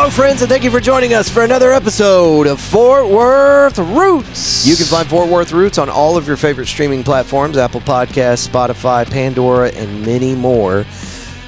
Hello, friends, and thank you for joining us for another episode of Fort Worth Roots. You can find Fort Worth Roots on all of your favorite streaming platforms, Apple Podcasts, Spotify, Pandora, and many more.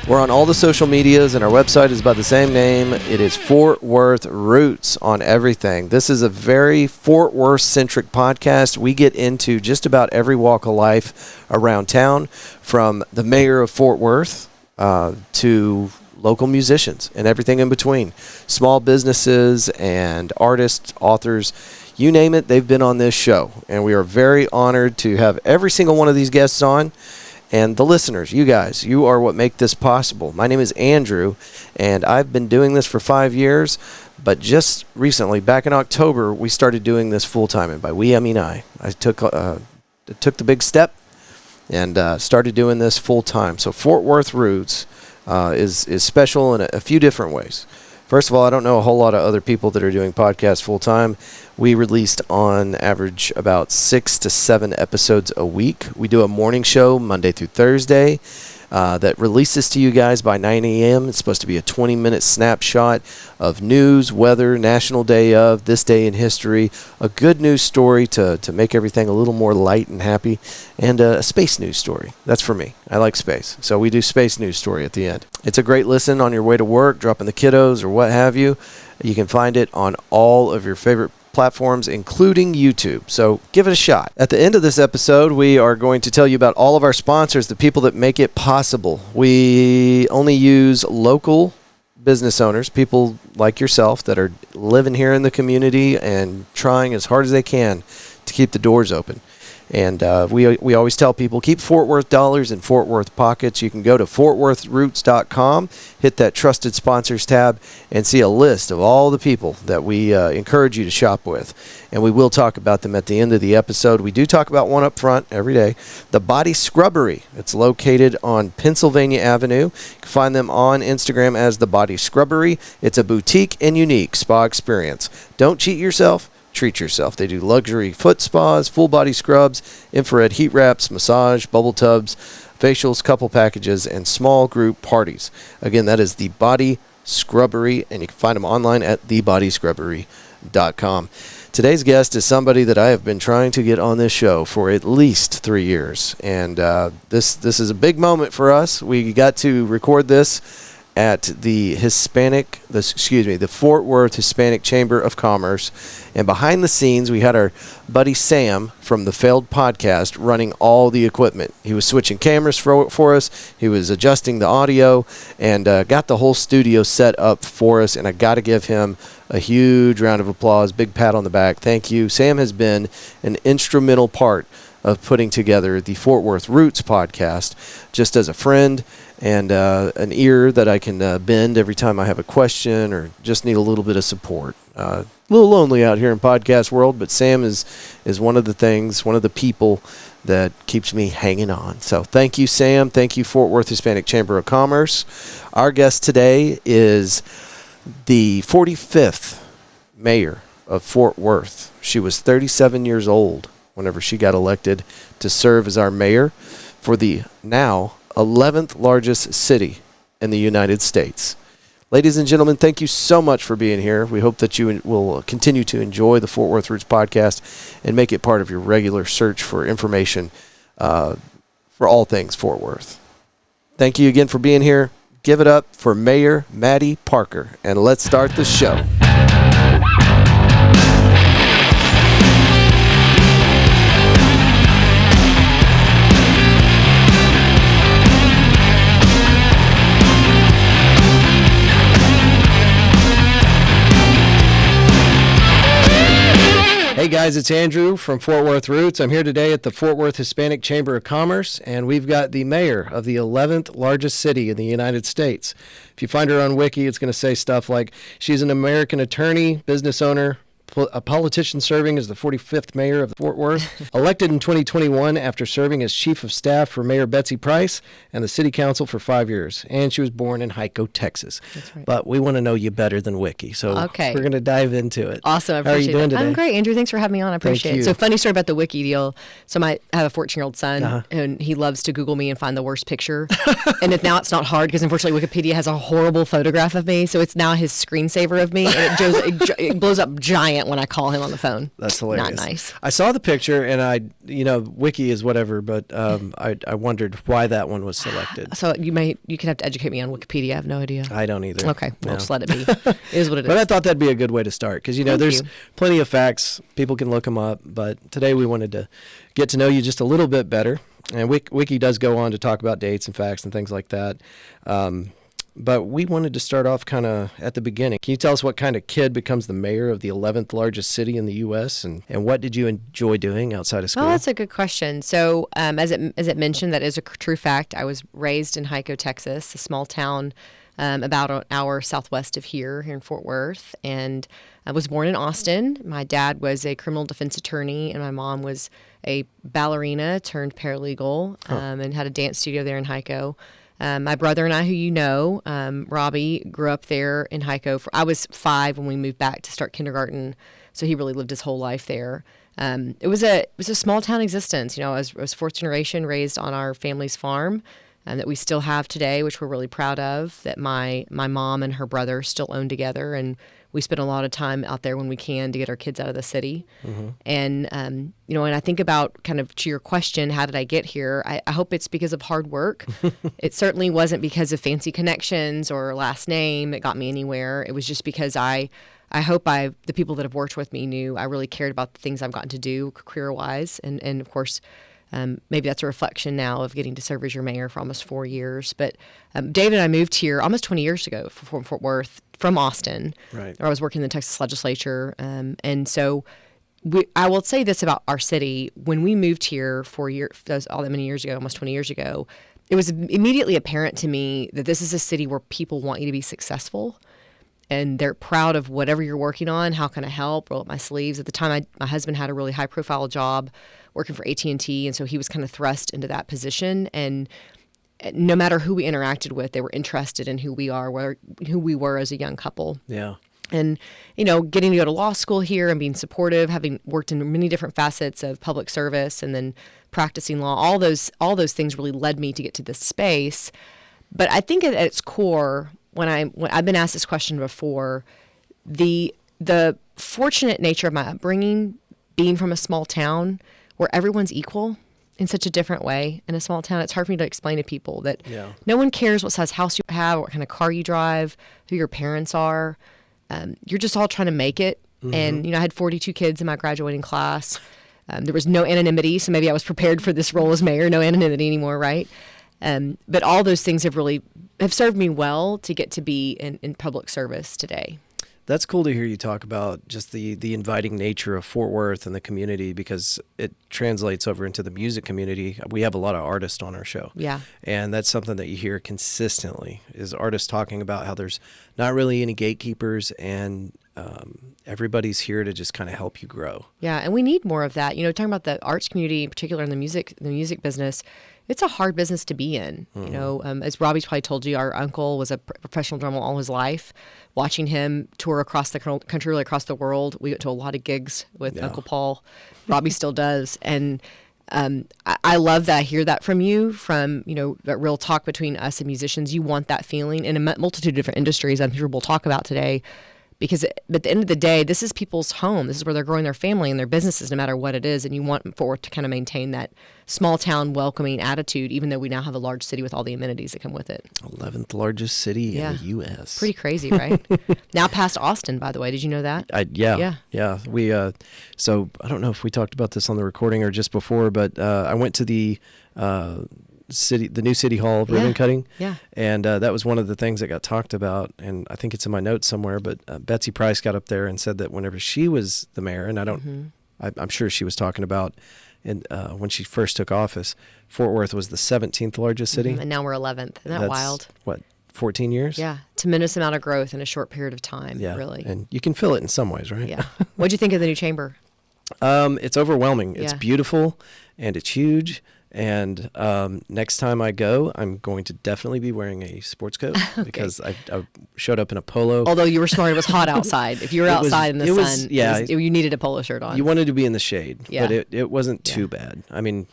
We're on all the social medias, and our website is by the same name. It is Fort Worth Roots on everything. This is a very Fort Worth-centric podcast. We get into just about every walk of life around town, from the mayor of Fort Worth to local musicians and everything in between. Small businesses and artists, authors, you name it, they've been on this show. And we are very honored to have every single one of these guests on. And the listeners, you guys, you are what make this possible. My name is Andrew, and I've been doing this for 5 years. But just recently, back in October, we started doing this full-time. And by we, I mean I took the big step and started doing this full-time. So Fort Worth Roots is special in a few different ways. First of all, I don't know a whole lot of other people that are doing podcasts full-time. We released on average about 6 to 7 episodes a week. We do a morning show Monday through Thursday that releases to you guys by 9 a.m. It's supposed to be a 20-minute snapshot of news, weather, National Day of, this day in history, a good news story to make everything a little more light and happy, and a space news story. That's for me. I like space. So we do space news story at the end. It's a great listen on your way to work, dropping the kiddos or what have you. You can find it on all of your favorite platforms, including YouTube. So give it a shot. At the end of this episode, we are going to tell you about all of our sponsors, the people that make it possible. We only use local business owners, people like yourself that are living here in the community and trying as hard as they can to keep the doors open. And we always tell people, keep Fort Worth dollars in Fort Worth pockets. You can go to fortworthroots.com, hit that Trusted Sponsors tab, and see a list of all the people that we encourage you to shop with. And we will talk about them at the end of the episode. We do talk about one up front every day. The Body Scrubbery. It's located on Pennsylvania Avenue. You can find them on Instagram as The Body Scrubbery. It's a boutique and unique spa experience. Don't cheat yourself. Treat yourself. They do luxury foot spas, full body scrubs, infrared heat wraps, massage, bubble tubs, facials, couple packages, and small group parties. Again, that is The Body Scrubbery, and you can find them online at thebodyscrubbery.com. Today's guest is somebody that I have been trying to get on this show for at least 3 years, and this is a big moment for us. We got to record this at the Fort Worth Hispanic Chamber of Commerce. And behind the scenes, we had our buddy Sam from the Failed Podcast running all the equipment. He was switching cameras for us. He was adjusting the audio and got the whole studio set up for us. And I got to give him a huge round of applause, big pat on the back. Thank you. Sam has been an instrumental part of putting together the Fort Worth Roots podcast, just as a friend and an ear that I can bend every time I have a question or just need a little bit of support. A little lonely out here in podcast world, but Sam is one of the people that keeps me hanging on. So thank you, Sam. Thank you, Fort Worth Hispanic Chamber of Commerce. Our guest today is the 45th mayor of Fort Worth. She was 37 years old whenever she got elected to serve as our mayor for the now 11th largest city in the United States. Ladies and gentlemen, thank you so much for being here. We hope that you will continue to enjoy the Fort Worth Roots podcast and make it part of your regular search for information for all things Fort Worth. Thank you again for being here. Give it up for Mayor Mattie Parker, and let's start the show. Hey guys, it's Andrew from Fort Worth Roots. I'm here today at the Fort Worth Hispanic Chamber of Commerce, and we've got the mayor of the 11th largest city in the United States. If you find her on Wiki, it's going to say stuff like she's an American attorney, business owner, a politician serving as the 45th mayor of Fort Worth, elected in 2021 after serving as chief of staff for Mayor Betsy Price and the city council for 5 years. And she was born in Hico, Texas. That's right. But we want to know you better than Wiki, so we're going to dive into it. Awesome. I appreciate How are you doing today? I'm great, Andrew. Thanks for having me on. I appreciate it. So funny story about the Wiki deal. So I have a 14-year-old son, and he loves to Google me and find the worst picture. And now it's not hard because unfortunately Wikipedia has a horrible photograph of me, so it's now his screensaver of me, and it blows up giant when I call him on the phone. That's hilarious. Not nice. I saw the picture, and Wiki is whatever, but I wondered why that one was selected. So you could have to educate me on Wikipedia. I have no idea. I don't either. Okay, we'll just let it be. It is what it is. But I thought that'd be a good way to start because there's plenty of facts. People can look them up, but today we wanted to get to know you just a little bit better. And Wiki does go on to talk about dates and facts and things like that. But we wanted to start off kind of at the beginning. Can you tell us what kind of kid becomes the mayor of the 11th largest city in the U.S. and what did you enjoy doing outside of school? Well, that's a good question. So as it mentioned, that is a true fact. I was raised in Hico, Texas, a small town about an hour southwest of here in Fort Worth. And I was born in Austin. My dad was a criminal defense attorney, and my mom was a ballerina turned paralegal and had a dance studio there in Hico. My brother and I, who Robbie, grew up there in Hico. I was 5 when we moved back to start kindergarten, so he really lived his whole life there. It was a small town existence. I was fourth generation, raised on our family's farm that we still have today, which we're really proud of, that my mom and her brother still own together, and we spend a lot of time out there when we can to get our kids out of the city. Mm-hmm. And, and I think about kind of to your question, how did I get here? I hope it's because of hard work. It certainly wasn't because of fancy connections or last name that got me anywhere. It was just because I hope the people that have worked with me knew I really cared about the things I've gotten to do career-wise. And of course, maybe that's a reflection now of getting to serve as your mayor for almost 4 years. But David and I moved here almost 20 years ago from Fort Worth, from Austin. Right. I was working in the Texas legislature. And so I will say this about our city. When we moved here all that many years ago, almost 20 years ago, it was immediately apparent to me that this is a city where people want you to be successful. And they're proud of whatever you're working on. How can I help? Roll up my sleeves. At the time, my husband had a really high-profile job working for AT&T, and so he was kind of thrust into that position. And no matter who we interacted with, they were interested in who we were as a young couple. Yeah. And, getting to go to law school here and being supportive, having worked in many different facets of public service and then practicing law, all those things really led me to get to this space. But I think at its core, when I've been asked this question before, the fortunate nature of my upbringing, being from a small town where everyone's equal in such a different way in a small town, it's hard for me to explain to people that no one cares what size house you have, what kind of car you drive, who your parents are. You're just all trying to make it. Mm-hmm. And, I had 42 kids in my graduating class. There was no anonymity, so maybe I was prepared for this role as mayor. No anonymity anymore, right? But all those things have served me well to get to be in public service today. That's cool to hear you talk about just the inviting nature of Fort Worth and the community, because it translates over into the music community. We have a lot of artists on our show. Yeah. And that's something that you hear consistently is artists talking about how there's not really any gatekeepers and everybody's here to just kind of help you grow. Yeah, and we need more of that. Talking about the arts community, in particular in the music business, it's a hard business to be in. Mm-hmm. As Robbie's probably told you, our uncle was a professional drummer all his life. Watching him tour across the country, really across the world, we went to a lot of gigs with Uncle Paul. Robbie still does, and I love that. I hear that from you, from that real talk between us and musicians. You want that feeling in a multitude of different industries. I'm sure we'll talk about today. Because at the end of the day, this is people's home. This is where they're growing their family and their businesses, no matter what it is. And you want Fort Worth to kind of maintain that small town welcoming attitude, even though we now have a large city with all the amenities that come with it. 11th largest city in the U.S. Pretty crazy, right? Now past Austin, by the way. Did you know that? Yeah. We so I don't know if we talked about this on the recording or just before, but I went to the new city hall ribbon cutting. Yeah. And that was one of the things that got talked about. And I think it's in my notes somewhere, but Betsy Price got up there and said that whenever she was the mayor, and I'm sure she was talking about when she first took office, Fort Worth was the 17th largest city. And now we're 11th. Isn't that wild? What? 14 years? Yeah, tremendous amount of growth in a short period of time, Yeah. really. And you can feel it in some ways, right? Yeah. What'd you think of the new chamber? It's overwhelming. It's Yeah. beautiful, and it's huge. And next time I go, I'm going to definitely be wearing a sports coat because I showed up in a polo. Although you were smart, it was hot outside. If you were outside in the sun, you needed a polo shirt on. You wanted to be in the shade, Yeah. but it wasn't too bad. I mean,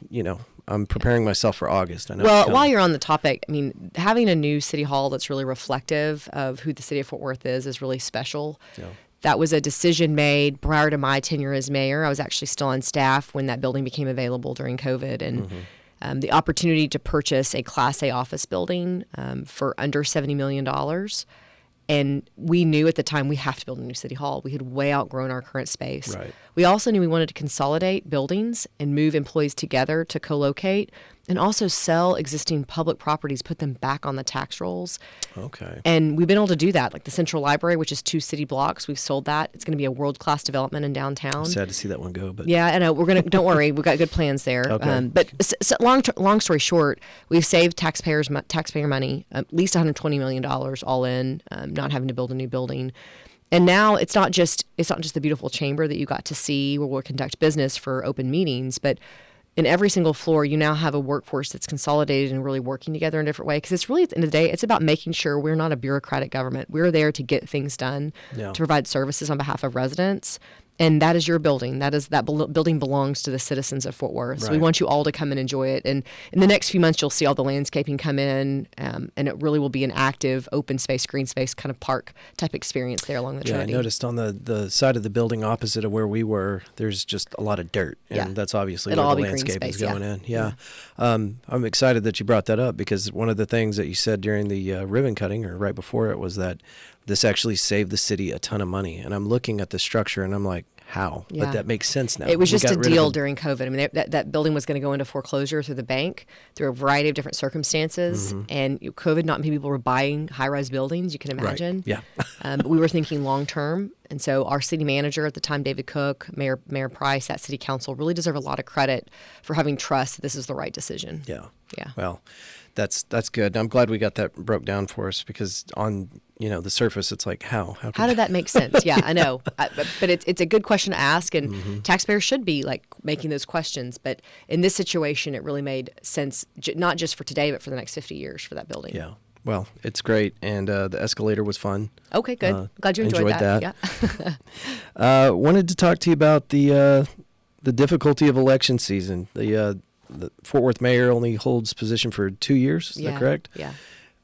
I'm preparing myself for August. I know. Well, while you're on the topic, I mean, having a new city hall that's really reflective of who the city of Fort Worth is really special. Yeah. That was a decision made prior to my tenure as mayor. I was actually still on staff when that building became available during COVID. And the opportunity to purchase a Class A office building for under $70 million. And we knew at the time we have to build a new city hall. We had way outgrown our current space. Right. We also knew we wanted to consolidate buildings and move employees together to co-locate and also sell existing public properties, put them back on the tax rolls. Okay. And we've been able to do that. Like the Central Library, which is 2 city blocks, we've sold that. It's going to be a world-class development in downtown. Sad to see that one go, but Yeah, I know. Don't worry, we've got good plans there. Okay. But long story short, we've saved taxpayer money, at least $120 million all in, not having to build a new building. And now it's not just the beautiful chamber that you got to see where we'll conduct business for open meetings, but in every single floor, you now have a workforce that's consolidated and really working together in a different way. Because it's really, at the end of the day, it's about making sure we're not a bureaucratic government. We're there to get things done, to provide services on behalf of residents. And that is your building. That building belongs to the citizens of Fort Worth. So we want you all to come and enjoy it. And in the next few months, you'll see all the landscaping come in, and it really will be an active, open space, green space kind of park type experience there along the Trinity. I noticed on the side of the building opposite of where we were, there's just a lot of dirt, and that's obviously It'll where all the be green landscape is space, going in. Yeah. I'm excited that you brought that up because one of the things that you said during the ribbon cutting or right before it was that this actually saved the city a ton of money. And I'm looking at the structure and I'm like, how? Yeah. But that makes sense now. It was We just got a rid of deal them. during COVID. I mean, that building was going to go into foreclosure through the bank through a variety of different circumstances. And COVID, not many people were buying high-rise buildings, you can imagine. Right. Yeah. But we were thinking long-term. And so our city manager at the time, David Cook, Mayor Price, that city council really deserve a lot of credit for having trust that this is the right decision. Yeah. Yeah. Well, that's good. I'm glad we got that broke down for us because on the surface, it's like how did that make sense? Yeah, I know, but it's a good question to ask, and taxpayers should be like making those questions. But in this situation, it really made sense, not just for today, but for the next 50 years for that building. Yeah. Well, it's great, and the escalator was fun. Okay, good. Glad you enjoyed that. Yeah. Wanted to talk to you about the difficulty of election season. The Fort Worth mayor only holds position for 2 years. Is that correct? Yeah.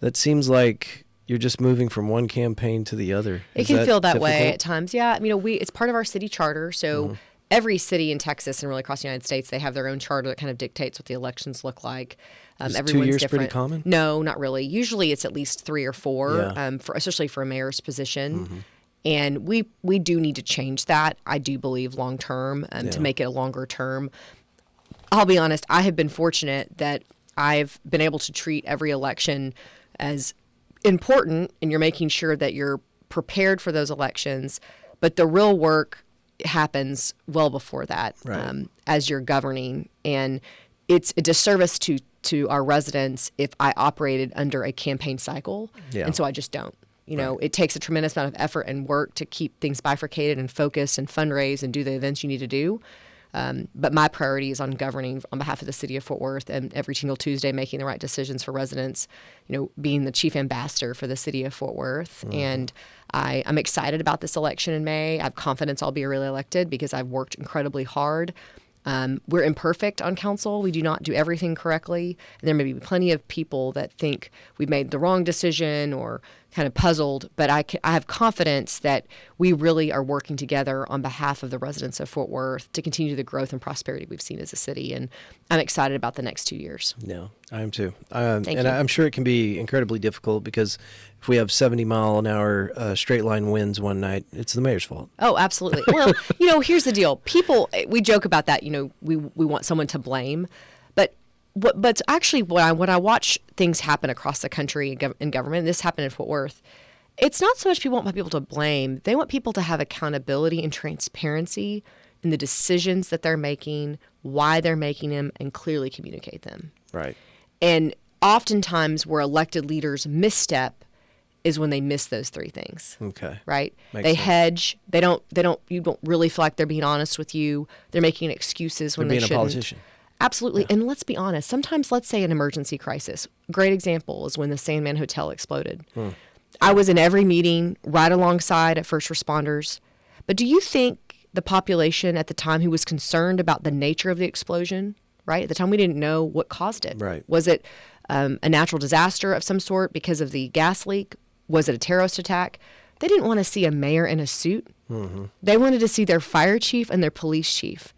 That seems like you're just moving from one campaign to the other. It can feel that way at times. Yeah. I mean, it's part of our city charter. So every city in Texas and really across the United States, they have their own charter that kind of dictates what the elections look like. Is everyone's 2 years different. pretty common? No, not really. Usually it's at least 3 or 4, especially for a mayor's position. And we do need to change that, I do believe, long term to make it a longer term. I'll be honest, I have been fortunate that I've been able to treat every election as important, and you're making sure that you're prepared for those elections. But the real work happens well before that, as you're governing. And it's a disservice to our residents if I operated under a campaign cycle. Yeah. And so I just don't. It takes a tremendous amount of effort and work to keep things bifurcated and focused and fundraise and do the events you need to do. But my priority is on governing on behalf of the city of Fort Worth and every single Tuesday making the right decisions for residents, being the chief ambassador for the city of Fort Worth. And I'm excited about this election in May. I have confidence I'll be reelected because I've worked incredibly hard. We're imperfect on council. We do not do everything correctly. And there may be plenty of people that think we've made the wrong decision or kind of puzzled, but I have confidence that we really are working together on behalf of the residents of Fort Worth to continue the growth and prosperity we've seen as a city. And I'm excited about the next 2 years. Yeah, I am too. I'm sure it can be incredibly difficult because if we have 70-mile-an-hour straight line winds one night, it's the mayor's fault. Oh, absolutely. Well, here's the deal. We joke about that. We want someone to blame. But actually, when I watch things happen across the country in government, and this happened in Fort Worth, it's not so much people want people to blame. They want people to have accountability and transparency in the decisions that they're making, why they're making them, and clearly communicate them. Right. And oftentimes where elected leaders misstep, is when they miss those three things. Okay. Right? Makes They sense. hedge. You don't really feel like they're being honest with you. They're making excuses when They're they being shouldn't. a politician. Absolutely. And let's be honest. Sometimes, let's say an emergency crisis. Great example is when the Sandman Hotel exploded. I was in every meeting right alongside at first responders. But do you think the population at the time who was concerned about the nature of the explosion, right? At the time, we didn't know what caused it. Right. Was it a natural disaster of some sort because of the gas leak? Was it a terrorist attack? They didn't want to see a mayor in a suit. They wanted to see their fire chief and their police chief.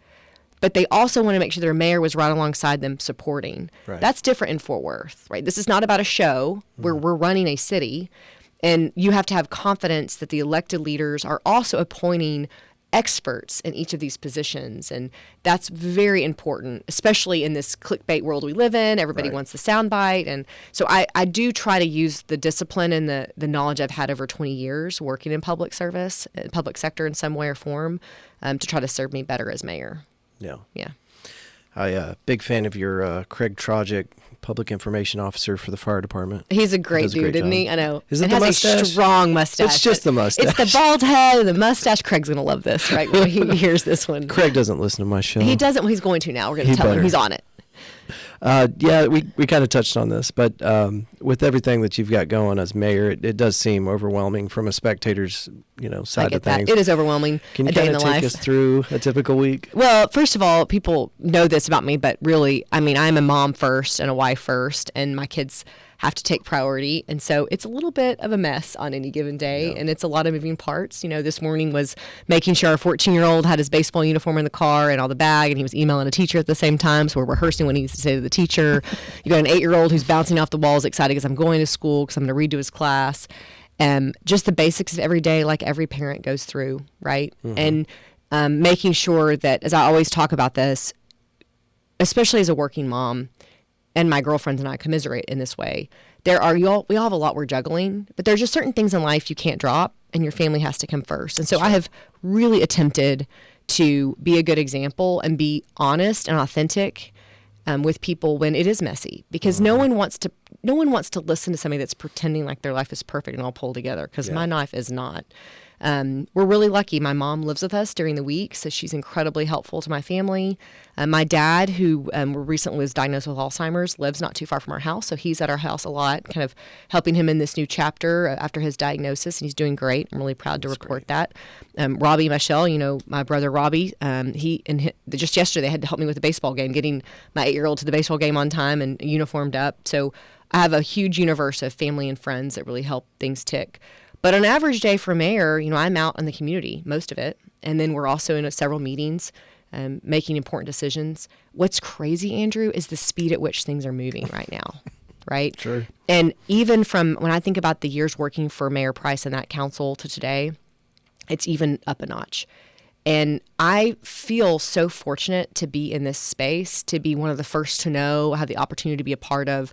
But they also want to make sure their mayor was right alongside them supporting. Right. That's different in Fort Worth, right? This is not about a show where we're running a city. And you have to have confidence that the elected leaders are also appointing experts in each of these positions. And that's very important, especially in this clickbait world we live in. Everybody Right. wants the soundbite. And so I do try to use the discipline and the knowledge I've had over 20 years working in public service, public sector in some way or form, to try to serve me better as mayor. Yeah. Yeah. I big fan of your Craig Trojic, public information officer for the fire department. He's a great does a dude, great isn't job. he? I know. Is it and the has mustache? a strong mustache. It's just the mustache. It's the bald head, the mustache. Craig's going to love this, right? When he hears this one. Craig doesn't listen to my show. He doesn't. Well, he's going to now. We're going He to tell better. him he's on it. Yeah, we kind of touched on this, but with everything that you've got going as mayor, it does seem overwhelming from a spectator's side I of get that. things. It is overwhelming. Can you a day in kind the of take life. us through a typical week? Well, first of all, people know this about me, but really, I mean, I'm a mom first and a wife first, and my kids have to take priority. And so it's a little bit of a mess on any given day, and it's a lot of moving parts. This morning was making sure our 14-year-old had his baseball uniform in the car and all the bag, and he was emailing a teacher at the same time, so we're rehearsing what he needs to say to the teacher. You got an 8-year-old who's bouncing off the walls excited because I'm going to school, because I'm going to redo his class. Just the basics of every day, like every parent goes through, right? And making sure that, as I always talk about this, especially as a working mom, and my girlfriends and I commiserate in this way. We all have a lot we're juggling, but there's just certain things in life you can't drop, and your family has to come first. And so I have really attempted to be a good example and be honest and authentic with people when it is messy, because no one wants to listen to somebody that's pretending like their life is perfect and all pulled together, because my life is not. We're really lucky. My mom lives with us during the week, so she's incredibly helpful to my family. My dad, who recently was diagnosed with Alzheimer's, lives not too far from our house, so he's at our house a lot, kind of helping him in this new chapter after his diagnosis, and he's doing great. I'm really proud to report that. Robbie, Michelle, my brother Robbie, just yesterday they had to help me with the baseball game, getting my 8-year-old to the baseball game on time and uniformed up. So I have a huge universe of family and friends that really help things tick. But on an average day for mayor, I'm out in the community, most of it. And then we're also in several meetings, making important decisions. What's crazy, Andrew, is the speed at which things are moving right now, right? Sure. And even from when I think about the years working for Mayor Price and that council to today, it's even up a notch. And I feel so fortunate to be in this space, to be one of the first to know, have the opportunity to be a part of,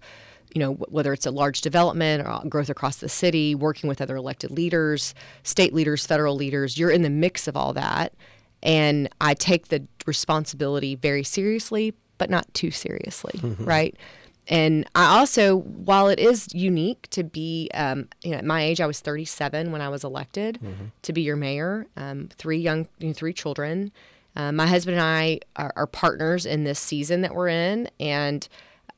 whether it's a large development or growth across the city, working with other elected leaders, state leaders, federal leaders. You're in the mix of all that. And I take the responsibility very seriously, but not too seriously, right? And I also, while it is unique to be, at my age, I was 37 when I was elected to be your mayor, three children. My husband and I are partners in this season that we're in, and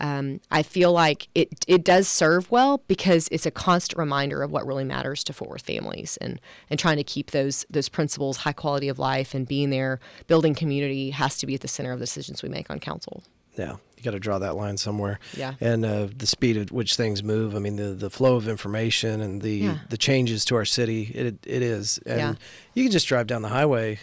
I feel like it does serve well, because it's a constant reminder of what really matters to Fort Worth families, and trying to keep those principles, high quality of life, and being there, building community has to be at the center of the decisions we make on council. Yeah, you got to draw that line somewhere. Yeah. And the speed at which things move. I mean, the flow of information and the changes to our city. It is. And you can just drive down the highway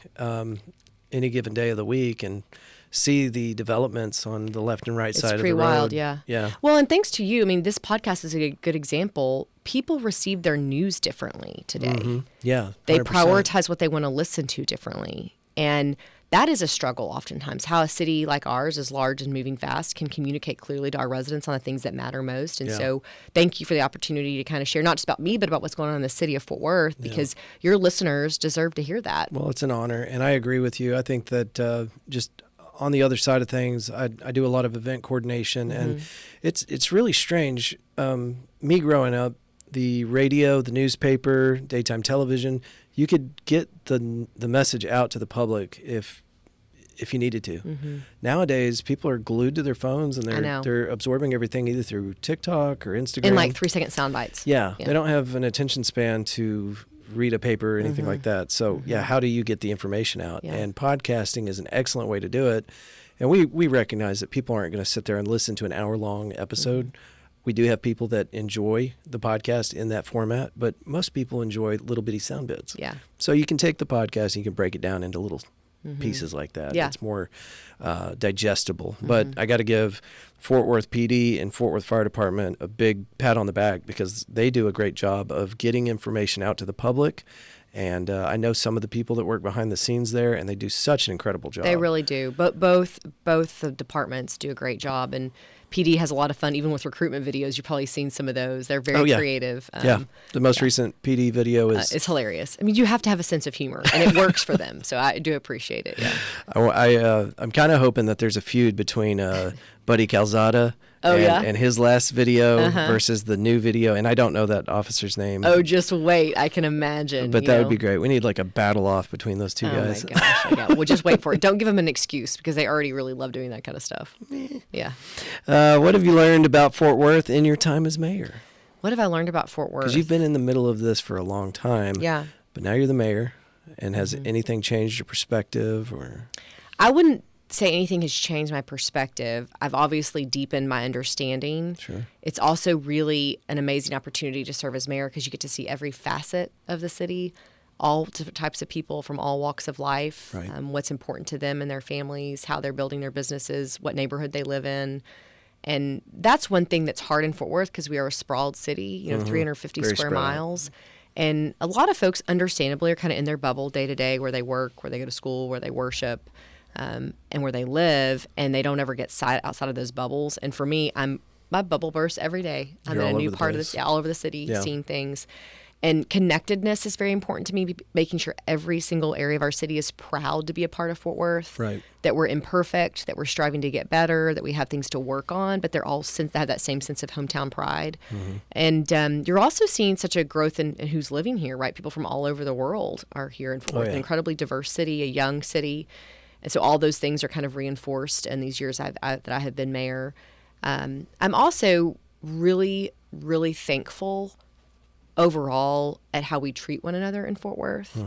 any given day of the week and see the developments on the left and right side of the road. It's pretty wild, yeah. Yeah. Well, and thanks to you, this podcast is a good example. People receive their news differently today. Yeah. 100%. They prioritize what they want to listen to differently. And that is a struggle oftentimes, how a city like ours is large and moving fast can communicate clearly to our residents on the things that matter most. And so thank you for the opportunity to kind of share not just about me, but about what's going on in the city of Fort Worth, because your listeners deserve to hear that. Well, it's an honor. And I agree with you. I think that just on the other side of things, I do a lot of event coordination, and it's really strange. Me growing up, the radio, the newspaper, daytime television, you could get the message out to the public if you needed to. Mm-hmm. Nowadays, people are glued to their phones, and they're absorbing everything either through TikTok or Instagram. In like 3-second sound bites. Yeah, they don't have an attention span to read a paper or anything like that. So, how do you get the information out? Yeah. And podcasting is an excellent way to do it. And we recognize that people aren't going to sit there and listen to an hour-long episode. We do have people that enjoy the podcast in that format, but most people enjoy little bitty sound bits. Yeah. So you can take the podcast and you can break it down into little pieces like that. Yeah. It's more digestible. But I got to give Fort Worth PD and Fort Worth Fire Department a big pat on the back because they do a great job of getting information out to the public. And I know some of the people that work behind the scenes there, and they do such an incredible job. They really do. But both the departments do a great job, and PD has a lot of fun, even with recruitment videos. You've probably seen some of those. They're very creative. The most recent PD video is it's hilarious. I mean, you have to have a sense of humor, and it works for them. So I do appreciate it. Yeah. I'm kind of hoping that there's a feud between Buddy Calzada and his last video versus the new video, and I don't know that officer's name. Oh, just wait. I can imagine. But that would be great. We need like a battle off between those two guys. Oh, my gosh. Yeah. Well, just wait for it. Don't give them an excuse because they already really love doing that kind of stuff. Yeah. What have you learned about Fort Worth in your time as mayor? What have I learned about Fort Worth? Because you've been in the middle of this for a long time. Yeah. But now you're the mayor. And has anything changed your perspective? Or I wouldn't say anything has changed my perspective. I've obviously deepened my understanding. Sure. It's also really an amazing opportunity to serve as mayor because you get to see every facet of the city, all different types of people from all walks of life, Right. What's important to them and their families, how they're building their businesses, what neighborhood they live in. And that's one thing that's hard in Fort Worth because we are a sprawled city, 350 Very square spread. miles. And a lot of folks, understandably, are kind of in their bubble day to day where they work, where they go to school, where they worship, and where they live. And they don't ever get outside of those bubbles. And for me, my bubble bursts every day. I'm You're in a all new over the part of place. the all over the city, Yeah. seeing things. And connectedness is very important to me, making sure every single area of our city is proud to be a part of Fort Worth, Right. that we're imperfect, that we're striving to get better, that we have things to work on, but they're all have that same sense of hometown pride. And you're also seeing such a growth in who's living here, right? People from all over the world are here in Fort Worth, an incredibly diverse city, a young city. And so all those things are kind of reinforced in these years that I have been mayor. I'm also really, really thankful overall at how we treat one another in Fort Worth.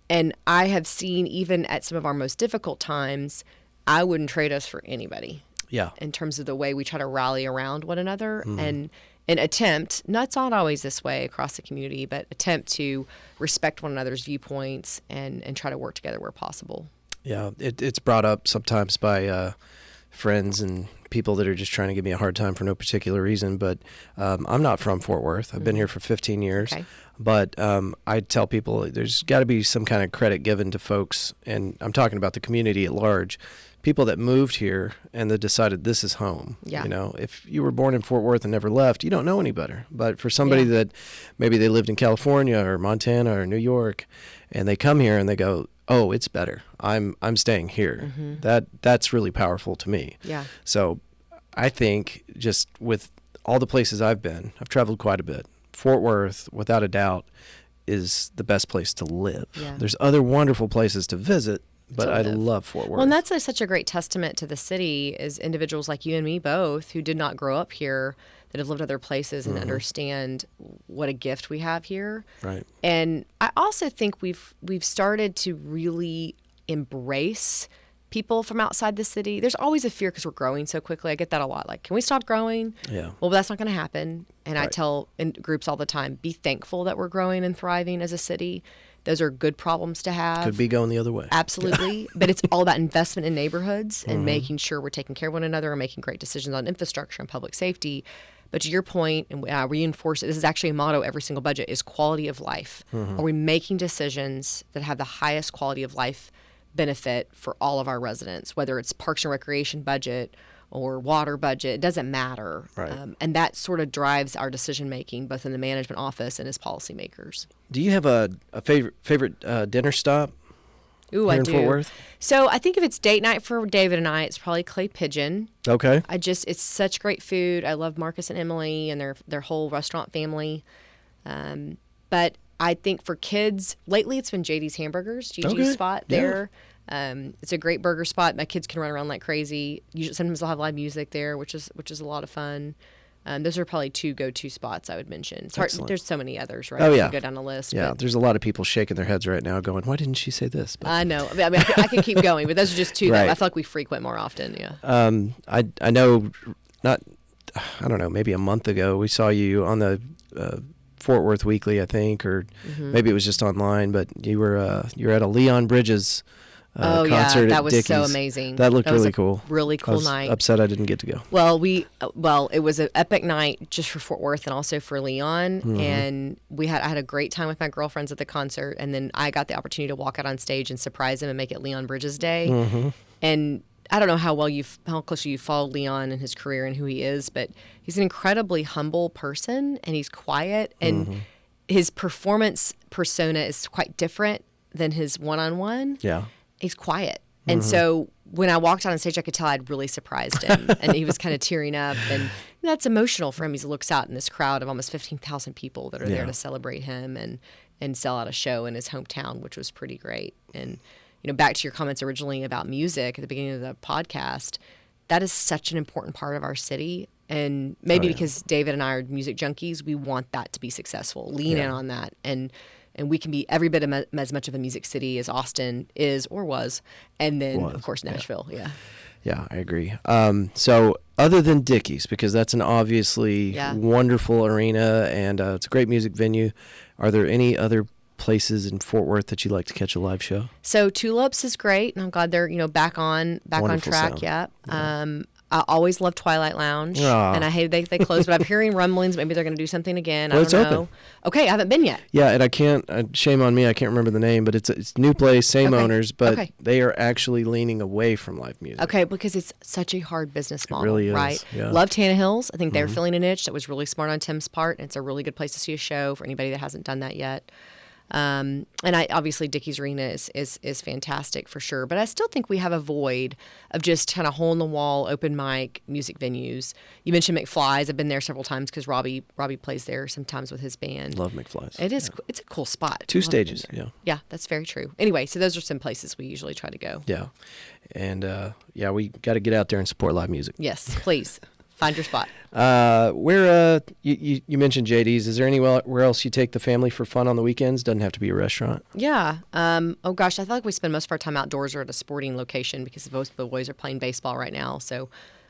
And I have seen, even at some of our most difficult times, I wouldn't trade us for anybody. Yeah. In terms of the way we try to rally around one another and attempt, it's not always this way across the community, but attempt to respect one another's viewpoints and try to work together where possible. Yeah. It's brought up sometimes by friends and people that are just trying to give me a hard time for no particular reason. But I'm not from Fort Worth. I've been here for 15 years. Okay. But I tell people there's got to be some kind of credit given to folks, and I'm talking about the community at large, people that moved here and that decided this is home. Yeah. If you were born in Fort Worth and never left, you don't know any better. But for somebody that maybe they lived in California or Montana or New York, and they come here and they go, oh, it's better. I'm staying here. That's really powerful to me. Yeah. So I think just with all the places I've been, I've traveled quite a bit. Fort Worth, without a doubt, is the best place to live. Yeah. There's other wonderful places to visit, but To I live. love Fort Worth. Well, and that's such a great testament to the city is individuals like you and me both who did not grow up here, that have lived other places and understand what a gift we have here. Right. And I also think we've started to really embrace people from outside the city. There's always a fear because we're growing so quickly. I get that a lot. Like, can we stop growing? Yeah. Well, that's not going to happen. And I Right. tell in groups all the time, be thankful that we're growing and thriving as a city. Those are good problems to have. Could be going the other way. Absolutely. But it's all about investment in neighborhoods and making sure we're taking care of one another and making great decisions on infrastructure and public safety. But to your point, and I reinforce it, this is actually a motto every single budget, is quality of life. Are we making decisions that have the highest quality of life benefit for all of our residents, whether it's Parks and Recreation budget or water budget, it doesn't matter. Right. And that sort of drives our decision making, both in the management office and as policymakers. Do you have a favorite dinner stop Ooh, here I in do. Fort Worth? So I think if it's date night for David and I, it's probably Clay Pigeon. Okay. It's such great food. I love Marcus and Emily and their whole restaurant family. But I think for kids, lately it's been JD's Hamburgers, Gigi's Okay. spot there. It's a great burger spot. My kids can run around like crazy. Usually, sometimes they'll have live music there, which is a lot of fun. Those are probably two go-to spots I would mention. It's hard, there's so many others, right? Oh, yeah. You go down the list. Yeah, there's a lot of people shaking their heads right now going, why didn't she say this? But, I know. I mean, I could keep going, but those are just two Right. that I feel like we frequent more often, yeah. I know, I don't know, maybe a month ago, we saw you on the Fort Worth Weekly, I think, or maybe it was just online, but you were at a Leon Bridges concert that at was Dickies. so amazing. That looked was really a cool. Really cool I was night. upset I didn't get to go. Well, it was an epic night just for Fort Worth and also for Leon, and I had a great time with my girlfriends at the concert, and then I got the opportunity to walk out on stage and surprise him and make it Leon Bridges Day. And I don't know how closely you follow Leon and his career and who he is, but he's an incredibly humble person, and he's quiet, and his performance persona is quite different than his one-on-one. Yeah. He's quiet. And so when I walked out on stage, I could tell I'd really surprised him. And he was kind of tearing up. And that's emotional for him. He looks out in this crowd of almost 15,000 people that are there to celebrate him and sell out a show in his hometown, which was pretty great. And, back to your comments originally about music at the beginning of the podcast, that is such an important part of our city. And maybe because David and I are music junkies, we want that to be successful. Lean in on that. And we can be every bit as much of a music city as Austin is or was. And then, of course, Nashville. Yeah, I agree. So other than Dickies, because that's an obviously wonderful arena and it's a great music venue, are there any other places in Fort Worth that you'd like to catch a live show? So Tulips is great, and I'm glad they're back on Wonderful track. sound. I always loved Twilight Lounge, and I hated they closed, but I'm hearing rumblings maybe they're going to do something again. Well, I it's don't know. open. Okay, I haven't been yet. Yeah, and I can't. Shame on me, I can't remember the name, but it's a new place, same owners, but they are actually leaning away from live music. Okay, because it's such a hard business model, really is, right? yeah. Love Tannehill's. I think they're filling a niche that was really smart on Tim's part, and it's a really good place to see a show for anybody that hasn't done that yet. And obviously Dickies Arena is fantastic for sure, but I still think we have a void of just kind of hole in the wall open mic music venues. You mentioned McFly's. I've been there several times because Robbie plays there sometimes with his band. Love McFly's. It is. It's a cool spot. Two stages. Yeah, that's very true. Anyway, so those are some places we usually try to go. Yeah, and we got to get out there and support live music. Yes, please. Find your spot. Where you mentioned JD's. Is there anywhere else you take the family for fun on the weekends? Doesn't have to be a restaurant. Yeah. Oh gosh, I feel like we spend most of our time outdoors or at a sporting location because both of the boys are playing baseball right now. So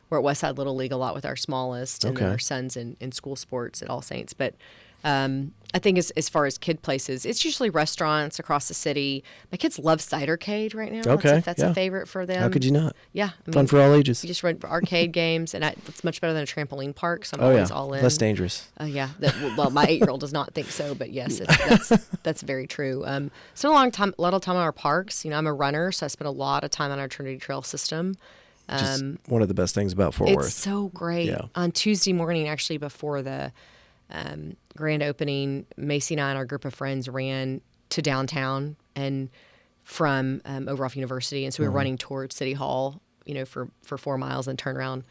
we're at Westside Little League a lot with our smallest, and then our sons in school sports at All Saints. But I think as far as kid places, it's usually restaurants across the city. My kids love Cidercade right now. That's a favorite for them. How could you not? Yeah. Fun for all ages. You just run arcade games, and it's much better than a trampoline park, so I'm always all in. Less dangerous. Yeah. Well, my 8-year-old does not think so, but yes, that's very true. Spent a lot of time on our parks. I'm a runner, so I spent a lot of time on our Trinity Trail system. Just one of the best things about Fort Worth. It's so great. Yeah. On Tuesday morning, actually, before the grand opening, Macy and I and our group of friends ran to downtown and from over off University, and so we were running towards City Hall, for 4 miles and turn around,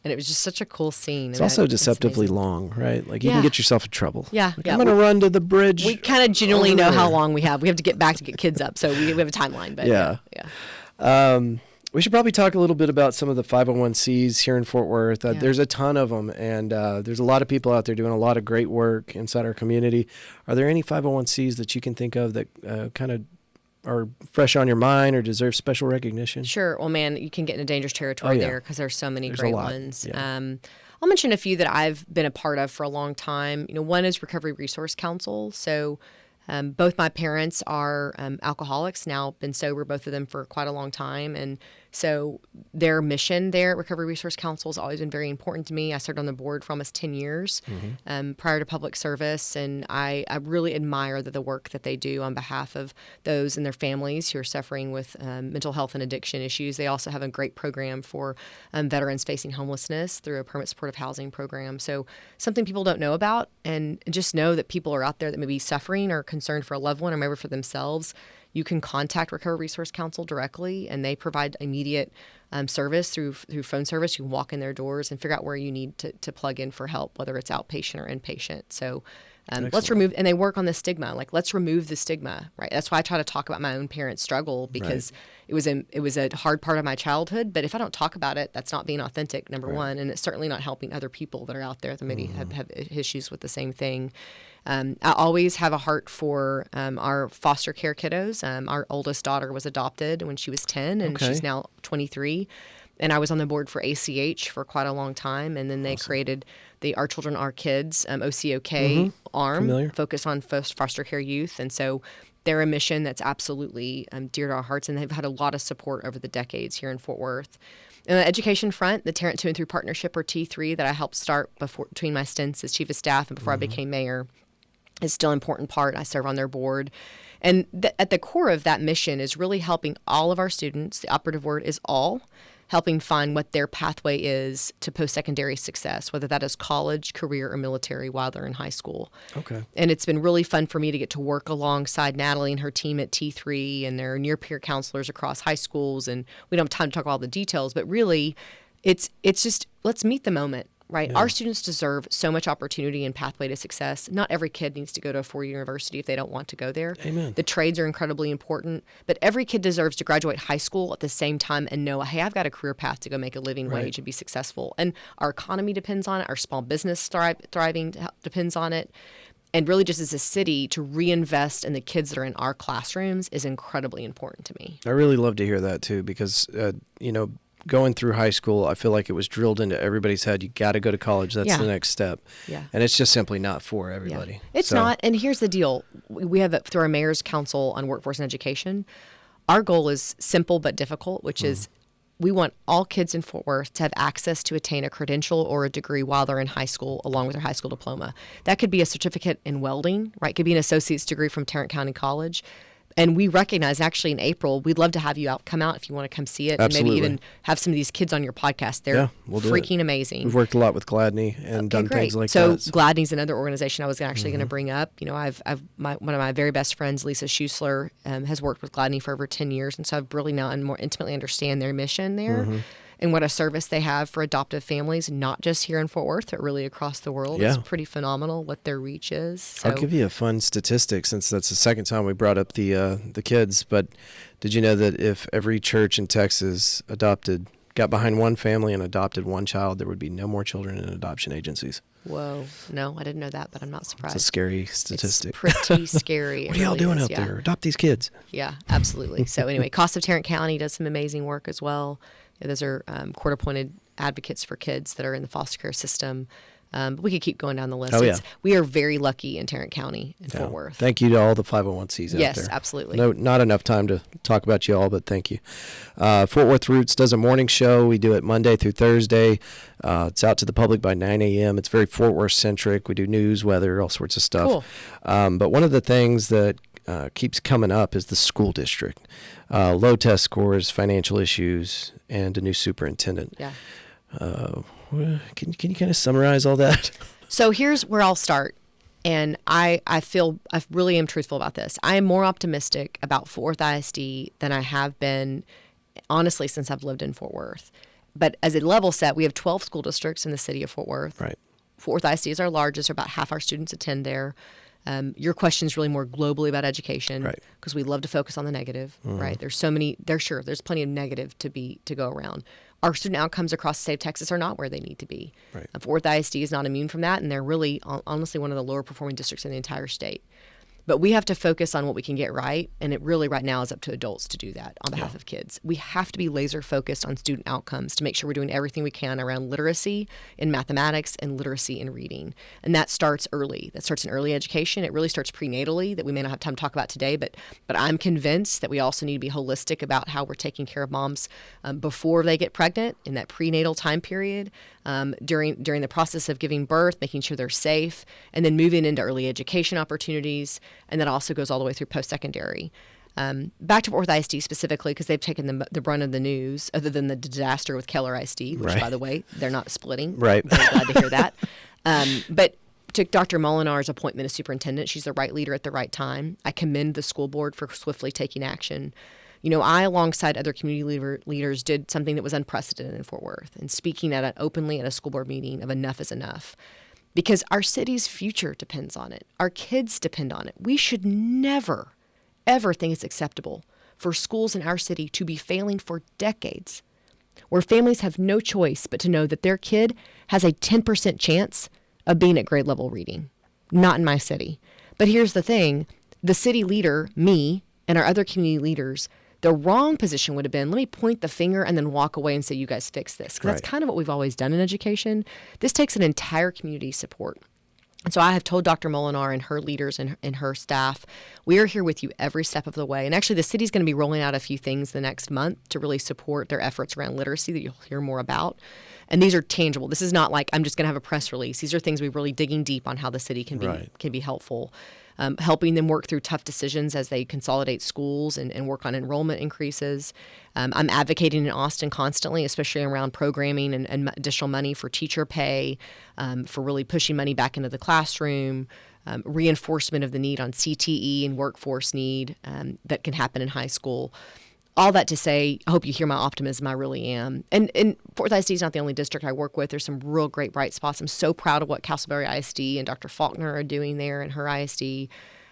and it was just such a cool scene. It's also deceptively long, right? Like you can get yourself in trouble. Yeah, I'm gonna run to the bridge. We kind of generally know how long we have. We have to get back to get kids up, so we have a timeline. But yeah. We should probably talk a little bit about some of the 501c here in Fort Worth. There's a ton of them, and there's a lot of people out there doing a lot of great work inside our community. Are there any 501cs that you can think of that kind of are fresh on your mind or deserve special recognition? Sure. Well, man, you can get into dangerous territory there because there's so many great ones. Yeah. I'll mention a few that I've been a part of for a long time. One is Recovery Resource Council. So both my parents are alcoholics, now been sober, both of them, for quite a long time. And so their mission there at Recovery Resource Council has always been very important to me. I served on the board for almost 10 years prior to public service, and I really admire the work that they do on behalf of those and their families who are suffering with mental health and addiction issues. They also have a great program for veterans facing homelessness through a permanent supportive housing program. So something people don't know about, and just know that people are out there that may be suffering or concerned for a loved one or maybe for themselves. You can contact Recovery Resource Council directly, and they provide immediate service through phone service. You can walk in their doors and figure out where you need to plug in for help, whether it's outpatient or inpatient. So Let's remove, and they work on the stigma. Like, let's remove the stigma, right? That's why I try to talk about my own parents' struggle, because it was a hard part of my childhood. But if I don't talk about it, that's not being authentic, number one, and it's certainly not helping other people that are out there that maybe have issues with the same thing. I always have a heart for our foster care kiddos. Our oldest daughter was adopted when she was 10, and she's now 23. And I was on the board for ACH for quite a long time. And then they created the Our Children, Our Kids, OCOK arm, focused on foster care youth. And so they're a mission that's absolutely dear to our hearts. And they've had a lot of support over the decades here in Fort Worth. And the education front, the Tarrant 2 and 3 Partnership, or T3, that I helped start between my stints as chief of staff and before I became mayor, is still an important part. I serve on their board. And at the core of that mission is really helping all of our students, the operative word is all, helping find what their pathway is to post-secondary success, whether that is college, career, or military while they're in high school. Okay. And it's been really fun for me to get to work alongside Natalie and her team at T3, and their near-peer counselors across high schools. And we don't have time to talk about all the details, but really it's just, let's meet the moment. Right. Yeah. Our students deserve so much opportunity and pathway to success. Not every kid needs to go to a 4-year university if they don't want to go there. Amen. The trades are incredibly important, but every kid deserves to graduate high school at the same time and know, hey, I've got a career path to go make a living wage and be successful. And our economy depends on it. Our small business thriving depends on it. And really, just as a city, to reinvest in the kids that are in our classrooms is incredibly important to me. I really love to hear that, too, because, going through high school, I feel like it was drilled into everybody's head. You got to go to college. That's the next step. Yeah. And it's just simply not for everybody. Yeah. It's not. And here's the deal. We have it through our Mayor's Council on Workforce and Education. Our goal is simple but difficult, which is we want all kids in Fort Worth to have access to attain a credential or a degree while they're in high school, along with their high school diploma. That could be a certificate in welding, right? It could be an associate's degree from Tarrant County College. And we recognize, actually, in April, we'd love to have you come out if you want to come see it. Absolutely. And maybe even have some of these kids on your podcast. They're freaking amazing. We've worked a lot with Gladney and done things like that. So Gladney's another organization I was actually going to bring up. I've one of my very best friends, Lisa Schusler, has worked with Gladney for over 10 years. And so I've really now more intimately understand their mission there. And what a service they have for adoptive families, not just here in Fort Worth, but really across the world. It's pretty phenomenal what their reach is. So. I'll give you a fun statistic, since that's the second time we brought up the kids. But did you know that if every church in Texas got behind one family and adopted one child, there would be no more children in adoption agencies? Whoa. No, I didn't know that, but I'm not surprised. It's a scary statistic. It's pretty scary. What are y'all doing out there? Adopt these kids. Yeah, absolutely. So anyway, Cost of Tarrant County does some amazing work as well. Those are court-appointed advocates for kids that are in the foster care system. But we could keep going down the list. We are very lucky in Tarrant County in Fort Worth. Thank you to all the 501c out there. Yes, absolutely. No, not enough time to talk about you all, but thank you. Fort Worth Roots does a morning show. We do it Monday through Thursday. It's out to the public by 9 a.m. It's very Fort Worth-centric. We do news, weather, all sorts of stuff. Cool. But one of the things that keeps coming up is the school district. Low test scores, financial issues, and a new superintendent. Yeah. Can you kind of summarize all that? So here's where I'll start. And I really am truthful about this. I am more optimistic about Fort Worth ISD than I have been, honestly, since I've lived in Fort Worth. But as a level set, we have 12 school districts in the city of Fort Worth. Right. Fort Worth ISD is our largest, or about half our students attend there. Your question is really more globally about education, right? Because we love to focus on the negative, right? There's plenty of negative to go around. Our student outcomes across the state of Texas are not where they need to be. Right. Fort Worth ISD is not immune from that, and they're really, honestly, one of the lower performing districts in the entire state. But we have to focus on what we can get right, and it really right now is up to adults to do that on behalf of kids. We have to be laser focused on student outcomes to make sure we're doing everything we can around literacy in mathematics and literacy in reading. And that starts early. That starts in early education. It really starts prenatally, that we may not have time to talk about today, but I'm convinced that we also need to be holistic about how we're taking care of moms before they get pregnant, in that prenatal time period, during the process of giving birth, making sure they're safe, and then moving into early education opportunities. And that also goes all the way through post-secondary. Back to Fort Worth ISD specifically, because they've taken the brunt of the news, other than the disaster with Keller ISD, which, by the way, they're not splitting. Right. I'm glad to hear that. But to Dr. Molinar's appointment as superintendent, she's the right leader at the right time. I commend the school board for swiftly taking action. I, alongside other community leaders, did something that was unprecedented in Fort Worth, and speaking openly at a school board meeting of enough is enough. because our city's future depends on it. Our kids depend on it. We should never, ever think it's acceptable for schools in our city to be failing for decades, where families have no choice but to know that their kid has a 10% chance of being at grade level reading. Not in my city. But here's the thing. The city leader, me, and our other community leaders, the wrong position would have been, let me point the finger and then walk away and say, you guys fix this. Because that's kind of what we've always done in education. This takes an entire community support. And so I have told Dr. Molinar and her leaders and her staff, we are here with you every step of the way. And actually, the city's going to be rolling out a few things the next month to really support their efforts around literacy that you'll hear more about. And these are tangible. This is not like I'm just going to have a press release. These are things we're really digging deep on how the city can be helpful. Helping them work through tough decisions as they consolidate schools and work on enrollment increases. I'm advocating in Austin constantly, especially around programming and additional money for teacher pay, for really pushing money back into the classroom, reinforcement of the need on CTE and workforce need that can happen in high school. All that to say, I hope you hear my optimism. I really am. And Fort ISD is not the only district I work with. There's some real great bright spots. I'm so proud of what Castleberry ISD and Dr. Faulkner are doing there in her ISD.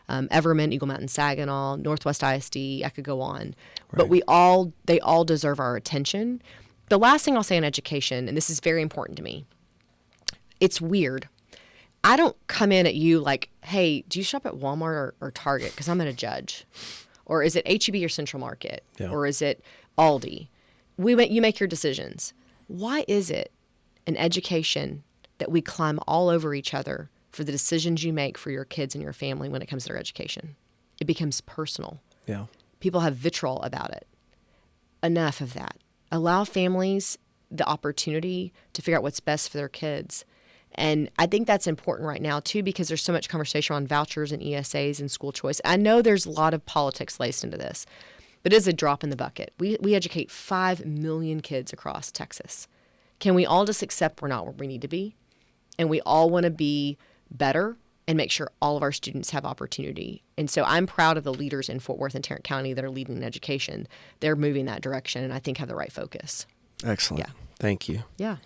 Everman, Eagle Mountain, Saginaw, Northwest ISD. I could go on. Right. But they all deserve our attention. The last thing I'll say on education, and this is very important to me, it's weird. I don't come in at you like, hey, do you shop at Walmart or Target? Because I'm going to judge. Or is it H-E-B or Central Market? Yeah. Or is it Aldi? You make your decisions. Why is it in education that we climb all over each other for the decisions you make for your kids and your family when it comes to their education? It becomes personal. Yeah. People have vitriol about it. Enough of that. Allow families the opportunity to figure out what's best for their kids. And I think that's important right now, too, because there's so much conversation on vouchers and ESAs and school choice. I know there's a lot of politics laced into this, but it is a drop in the bucket. We educate 5 million kids across Texas. Can we all just accept we're not where we need to be? And we all want to be better and make sure all of our students have opportunity. And so I'm proud of the leaders in Fort Worth and Tarrant County that are leading in education. They're moving that direction and I think have the right focus. Excellent. Yeah. Thank you. Yeah.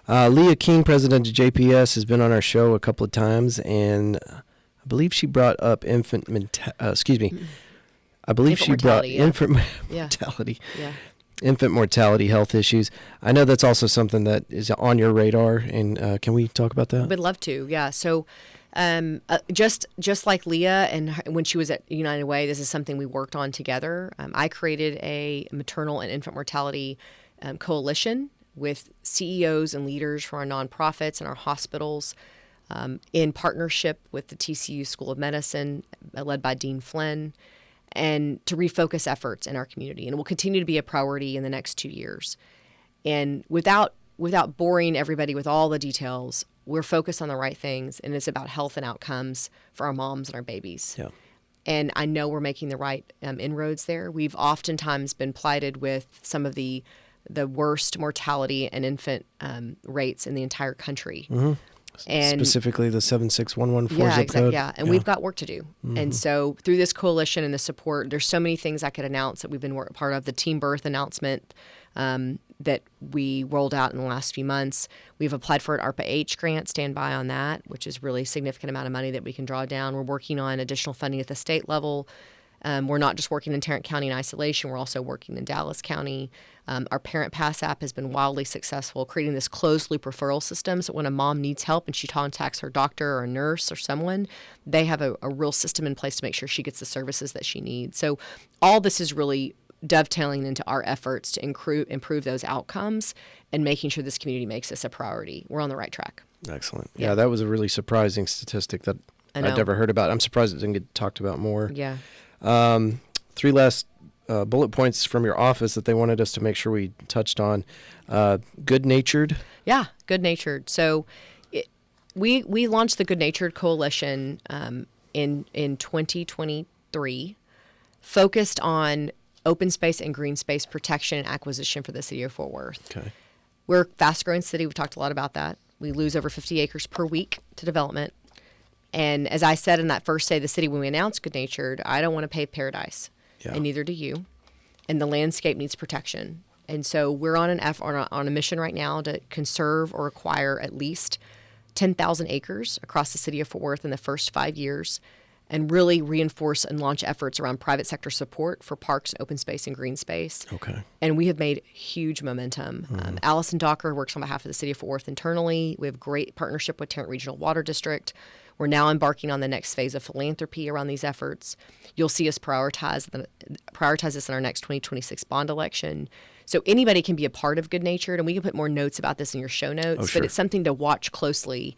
Leah King, president of JPS, has been on our show a couple of times, and I believe she brought up infant mortality. Yeah. Infant mortality health issues. I know that's also something that is on your radar, and can we talk about that? Would love to. Yeah. So, just like Leah and when she was at United Way, this is something we worked on together. I created a maternal and infant mortality coalition with CEOs and leaders from our nonprofits and our hospitals in partnership with the TCU School of Medicine, led by Dean Flynn, and to refocus efforts in our community. And it will continue to be a priority in the next 2 years. And without boring everybody with all the details, we're focused on the right things, and it's about health and outcomes for our moms and our babies. Yeah. And I know we're making the right inroads there. We've oftentimes been plighted with some of the worst mortality and infant rates in the entire country. Mm-hmm. And specifically the 76114 zip code. Yeah, and we've got work to do. Mm-hmm. And so through this coalition and the support, there's so many things I could announce that we've been part of. The teen birth announcement that we rolled out in the last few months. We've applied for an ARPA-H grant, stand by on that, which is really a significant amount of money that we can draw down. We're working on additional funding at the state level. We're not just working in Tarrant County in isolation. We're also working in Dallas County. Our Parent Pass app has been wildly successful, creating this closed-loop referral system. So when a mom needs help and she contacts her doctor or a nurse or someone, they have a real system in place to make sure she gets the services that she needs. So all this is really dovetailing into our efforts to improve those outcomes and making sure this community makes this a priority. We're on the right track. Excellent. Yeah, that was a really surprising statistic that I'd never heard about. I'm surprised it didn't get talked about more. Yeah. 3 last bullet points from your office that they wanted us to make sure we touched on. Good-natured. Yeah, good-natured. So we launched the Good-Natured Coalition in 2023, focused on open space and green space protection and acquisition for the city of Fort Worth. Okay. We're a fast-growing city. We've talked a lot about that. We lose over 50 acres per week to development. And as I said in that first day of the city when we announced Good-Natured, I don't want to pave paradise, and neither do you. And the landscape needs protection. And so we're on a mission right now to conserve or acquire at least 10,000 acres across the city of Fort Worth in the first 5 years, and really reinforce and launch efforts around private sector support for parks and open space and green space. Okay. And we have made huge momentum. Allison Docker works on behalf of the city of Fort Worth internally. We have great partnership with Tarrant Regional Water District. We're now embarking on the next phase of philanthropy around these efforts. You'll see us prioritize this in our next 2026 bond election. So anybody can be a part of Good Natured, and we can put more notes about this in your show notes, but it's something to watch closely,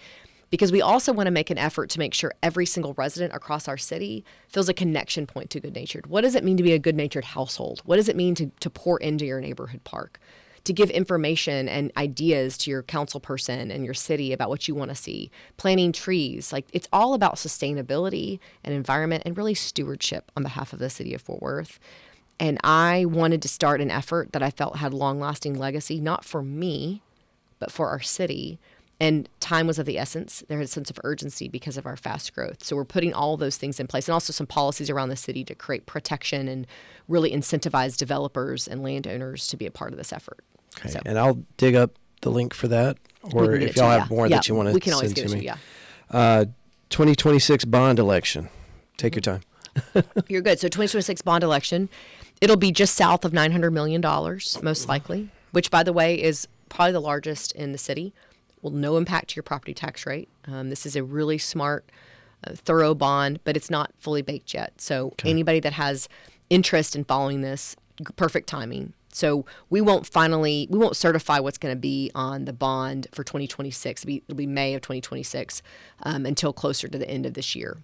because we also want to make an effort to make sure every single resident across our city feels a connection point to Good Natured. What does it mean to be a Good Natured household? What does it mean to pour into your neighborhood park? To give information and ideas to your council person and your city about what you want to see, planting trees. Like, it's all about sustainability and environment and really stewardship on behalf of the city of Fort Worth. And I wanted to start an effort that I felt had long-lasting legacy, not for me, but for our city. And time was of the essence. There was a sense of urgency because of our fast growth. So we're putting all those things in place, and also some policies around the city to create protection and really incentivize developers and landowners to be a part of this effort. Okay. So, and I'll dig up the link for that, or if y'all have more that you want to send to me. We can always get it to you, 2026 bond election. Take your time. You're good. So 2026 bond election, it'll be just south of $900 million, most likely, which, by the way, is probably the largest in the city. Will no impact to your property tax rate. This is a really smart, thorough bond, but it's not fully baked yet. So anybody that has interest in following this, perfect timing. So we won't certify what's going to be on the bond for 2026. It'll be May of 2026 until closer to the end of this year.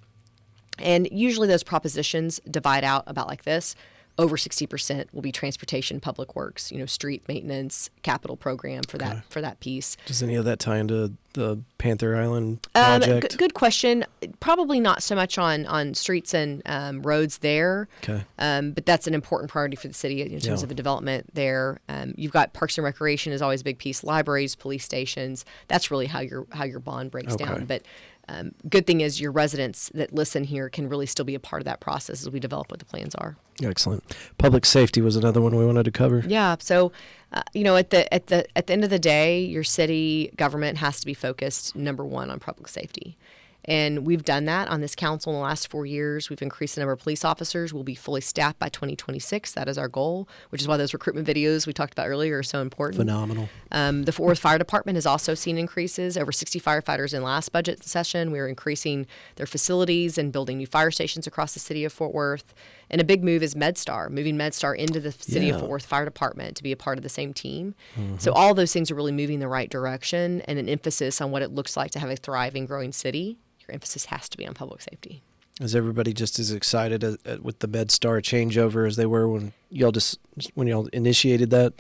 And usually those propositions divide out about like this. Over 60% will be transportation, public works, street maintenance, capital program for that piece. Does any of that tie into the Panther Island project? Good question. Probably not so much on streets and roads there. Okay. But that's an important priority for the city in terms of the development there. You've got Parks and Recreation is always a big piece. Libraries, police stations. That's really how your bond breaks down. But good thing is your residents that listen here can really still be a part of that process as we develop what the plans are. Excellent. Public safety was another one we wanted to cover. Yeah. So, at the end of the day, your city government has to be focused, number one, on public safety. And we've done that on this council in the last 4 years. We've increased the number of police officers. We'll be fully staffed by 2026. That is our goal, which is why those recruitment videos we talked about earlier are so important. Phenomenal. The Fort Worth Fire Department has also seen increases. Over 60 firefighters in last budget session. We are increasing their facilities and building new fire stations across the city of Fort Worth. And a big move is MedStar, moving MedStar into the city of Fort Worth Fire Department to be a part of the same team. Mm-hmm. So all those things are really moving in the right direction, and an emphasis on what it looks like to have a thriving, growing city. Your emphasis has to be on public safety. Is everybody just as excited with the MedStar changeover as they were when y'all initiated that?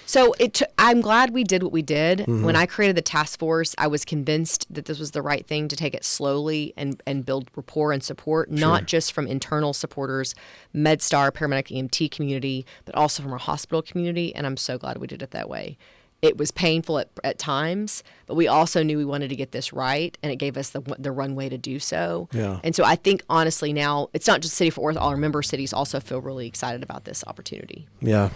So I'm glad we did what we did. Mm-hmm. When I created the task force, I was convinced that this was the right thing to take it slowly and build rapport and support, not just from internal supporters, MedStar, paramedic EMT community, but also from our hospital community. And I'm so glad we did it that way. It was painful at times, but we also knew we wanted to get this right, and it gave us the runway to do so. Yeah. And so I think, honestly, now it's not just the city of Fort Worth. All our member cities also feel really excited about this opportunity. Yeah.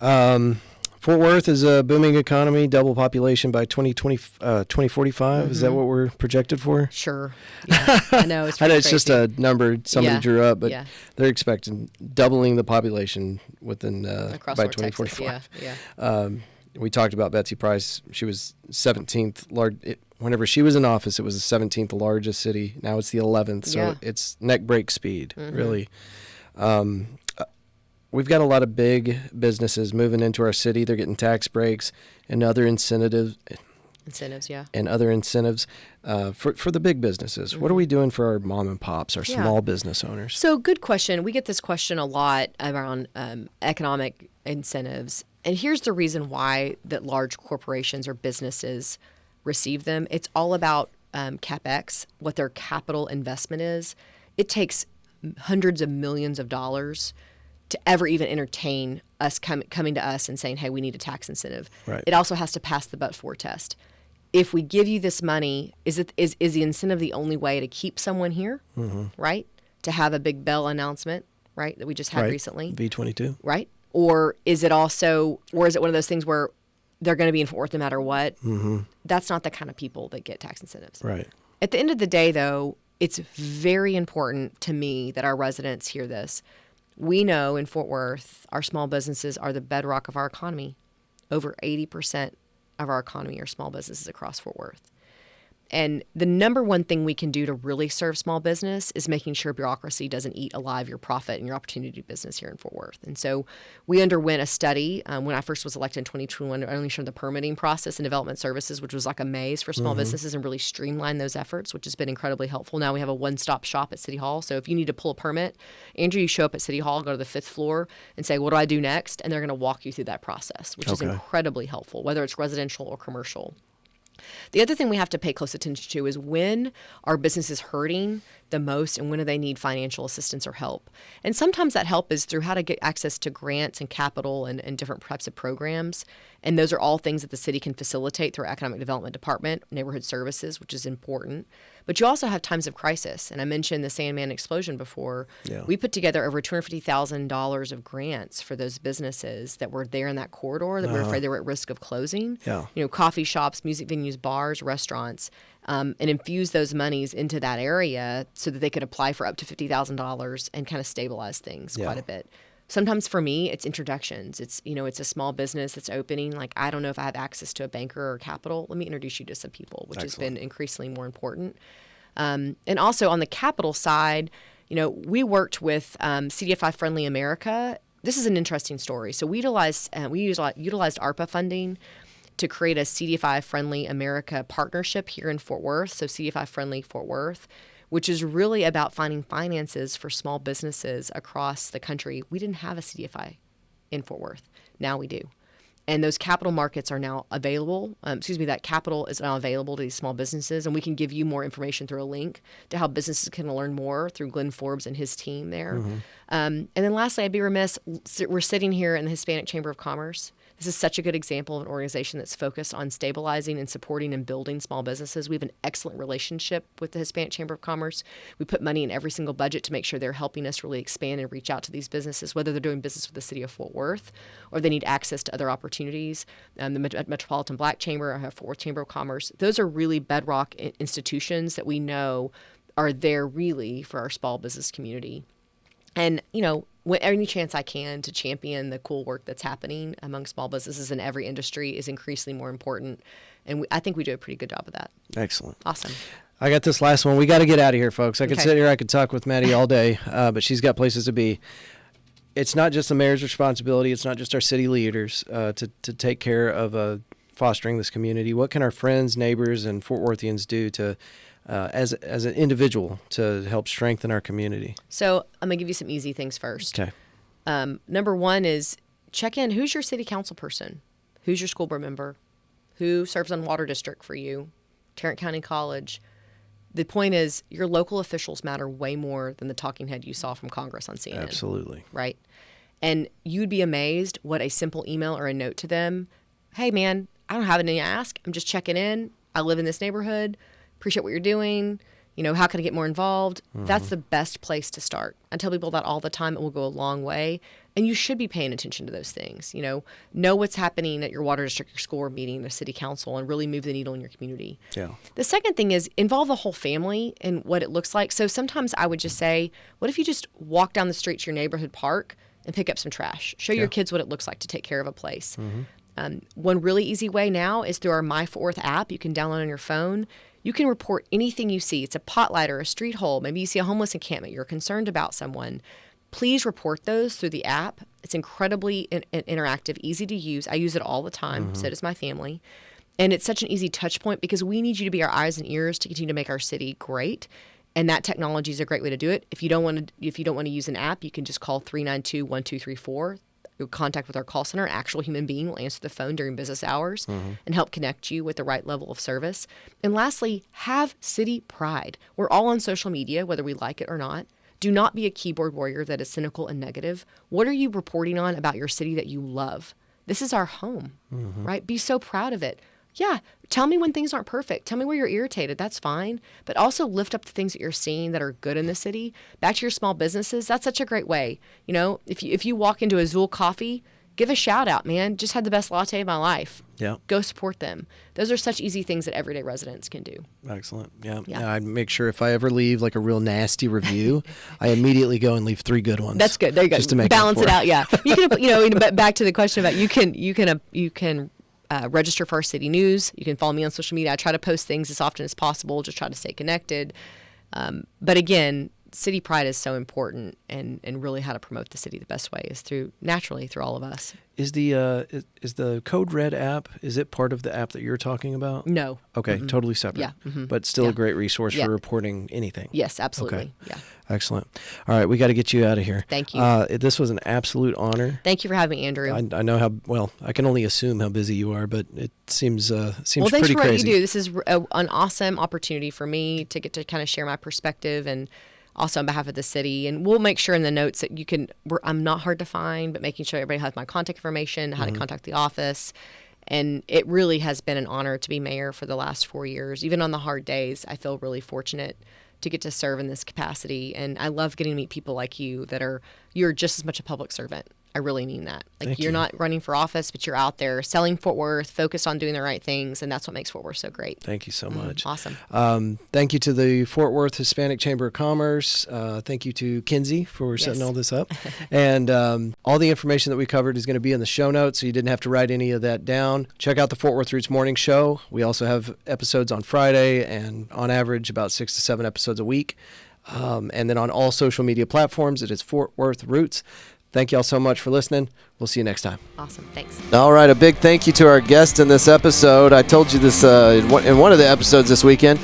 Fort Worth is a booming economy, double population by 2045. Mm-hmm. Is that what we're projected for? Sure. Yeah. I know. It's crazy. Just a number somebody drew up, but they're expecting doubling the population within by 2045. Yeah. We talked about Betsy Price. She was 17th whenever she was in office, it was the 17th largest city. Now it's the 11th. So it's neck break speed, really. We've got a lot of big businesses moving into our city. They're getting tax breaks and other incentives. And other incentives for the big businesses. Mm-hmm. What are we doing for our mom and pops, our small business owners? So good question. We get this question a lot around economic incentives. And here's the reason why that large corporations or businesses receive them. It's all about CapEx, what their capital investment is. It takes hundreds of millions of dollars to ever even entertain us coming to us and saying, hey, we need a tax incentive. Right. It also has to pass the but-for test. If we give you this money, is the incentive the only way to keep someone here, right? To have a big Bell announcement, right, that we just had recently? V22. Right? Or is it one of those things where they're going to be in Fort Worth no matter what? Mm-hmm. that's not the kind of people that get tax incentives. Right. At the end of the day, though, it's very important to me that our residents hear this. We know in Fort Worth, our small businesses are the bedrock of our economy. Over 80% of our economy are small businesses across Fort Worth. And the number one thing we can do to really serve small business is making sure bureaucracy doesn't eat alive your profit and your opportunity to do business here in Fort Worth. And so we underwent a study when I first was elected in 2021. I only showed the permitting process and development services, which was like a maze for small businesses, and really streamlined those efforts, which has been incredibly helpful. Now we have a one-stop shop at City Hall. So if you need to pull a permit, Andrew, you show up at City Hall, go to the 5th floor and say, what do I do next? And they're going to walk you through that process, which is incredibly helpful, whether it's residential or commercial. The other thing we have to pay close attention to is when are businesses hurting the most and when do they need financial assistance or help. And sometimes that help is through how to get access to grants and capital and different types of programs. And those are all things that the city can facilitate through our Economic Development Department, Neighborhood Services, which is important. But you also have times of crisis. And I mentioned the Sandman explosion before. Yeah. We put together over $250,000 of grants for those businesses that were there in that corridor that we were afraid they were at risk of closing. Yeah. You know, coffee shops, music venues, bars, restaurants, and infuse those monies into that area so that they could apply for up to $50,000 and kind of stabilize things quite a bit. Sometimes for me, it's introductions. It's, you know, it's a small business that's opening. Like, I don't know if I have access to a banker or capital. Let me introduce you to some people, which has been increasingly more important. And also on the capital side, you know, we worked with CDFI Friendly America. This is an interesting story. So we utilized ARPA funding to create a CDFI Friendly America partnership here in Fort Worth. So CDFI Friendly Fort Worth, which is really about finding finances for small businesses across the country. We didn't have a CDFI in Fort Worth. Now we do. And those capital markets are now available. That capital is now available to these small businesses. And we can give you more information through a link to how businesses can learn more through Glenn Forbes and his team there. Mm-hmm. And then lastly, I'd be remiss, we're sitting here in the Hispanic Chamber of Commerce. This is such a good example of an organization that's focused on stabilizing and supporting and building small businesses. We have an excellent relationship with the Hispanic Chamber of Commerce. We put money in every single budget to make sure they're helping us really expand and reach out to these businesses, whether they're doing business with the city of Fort Worth or they need access to other opportunities. The Metropolitan Black Chamber, or Fort Worth Chamber of Commerce, those are really bedrock institutions that we know are there really for our small business community. And, you know, any chance I can to champion the cool work that's happening among small businesses in every industry is increasingly more important. And I think we do a pretty good job of that. Excellent. Awesome. I got this last one. We got to get out of here, folks. I could sit here, I could talk with Mattie all day, but she's got places to be. It's not just the mayor's responsibility. It's not just our city leaders to take care of fostering this community. What can our friends, neighbors, and Fort Worthians do to as an individual to help strengthen our community? So I'm going to give you some easy things first. Okay. Number one is check in. Who's your city council person? Who's your school board member? Who serves on water district for you? Tarrant County College. The point is your local officials matter way more than the talking head you saw from Congress on CNN. Absolutely. Right? And you'd be amazed what a simple email or a note to them. Hey, man, I don't have anything to ask. I'm just checking in. I live in this neighborhood. Appreciate what you're doing. You know, how can I get more involved? Mm-hmm. That's the best place to start. I tell people that all the time. It will go a long way. And you should be paying attention to those things. You know what's happening at your water district, your school, or meeting, the city council, and really move the needle in your community. Yeah. The second thing is involve the whole family in what it looks like. So sometimes I would just say, what if you just walk down the street to your neighborhood park and pick up some trash? Show your kids what it looks like to take care of a place. Mm-hmm. One really easy way now is through our My Fort Worth app. You can download on your phone. You can report anything you see. It's a pot light or a street hole. Maybe you see a homeless encampment. You're concerned about someone. Please report those through the app. It's incredibly interactive, easy to use. I use it all the time. Mm-hmm. So does my family. And it's such an easy touch point because we need you to be our eyes and ears to continue to make our city great. And that technology is a great way to do it. If you don't want to use an app, you can just call 392-1234. You'll contact with our call center. An actual human being will answer the phone during business hours and help connect you with the right level of service. And lastly, have city pride. We're all on social media, whether we like it or not. Do not be a keyboard warrior that is cynical and negative. What are you reporting on about your city that you love? This is our home, right? Be so proud of it. Yeah, tell me when things aren't perfect. Tell me where you're irritated. That's fine. But also lift up the things that you're seeing that are good in the city. Back to your small businesses, that's such a great way. You know, if you walk into Azul Coffee give a shout out, man. Just had the best latte of my life. Yeah. Go support them. Those are such easy things that everyday residents can do. Excellent. Yeah. I make sure if I ever leave like a real nasty review, I immediately go and leave 3 good ones. That's good. There you go. Just to make balance it out. Yeah. You can, but back to the question about you can register for our city news. You can follow me on social media. I try to post things as often as possible. Just try to stay connected. But again, city pride is so important, and really how to promote the city the best way is through all of us. Is the Code Red app, is it part of the app that you're talking about? No. Okay, totally separate. Yeah. Mm-hmm. But still a great resource for reporting anything. Yes, absolutely. Okay. Yeah. Excellent. All right, we got to get you out of here. Thank you. This was an absolute honor. Thank you for having me, Andrew. I know how well. I can only assume how busy you are, but it seems well, pretty thanks for crazy. what you do. This is an awesome opportunity for me to get to kind of share my perspective, and also on behalf of the city. And we'll make sure in the notes that I'm not hard to find, but making sure everybody has my contact information, how to contact the office. And it really has been an honor to be mayor for the last 4 years. Even on the hard days, I feel really fortunate to get to serve in this capacity. And I love getting to meet people like you you're just as much a public servant. I really mean that. Like, you're not running for office, but you're out there selling Fort Worth, focused on doing the right things, and that's what makes Fort Worth so great. Thank you so much. Awesome. Thank you to the Fort Worth Hispanic Chamber of Commerce. Thank you to Kinsey for setting all this up. And all the information that we covered is going to be in the show notes, so you didn't have to write any of that down. Check out the Fort Worth Roots Morning Show. We also have episodes on Friday, and on average about 6 to 7 episodes a week. And then on all social media platforms, it is Fort Worth Roots. Thank you all so much for listening. We'll see you next time. Awesome. Thanks. All right. A big thank you to our guest in this episode. I told you this in one of the episodes this weekend.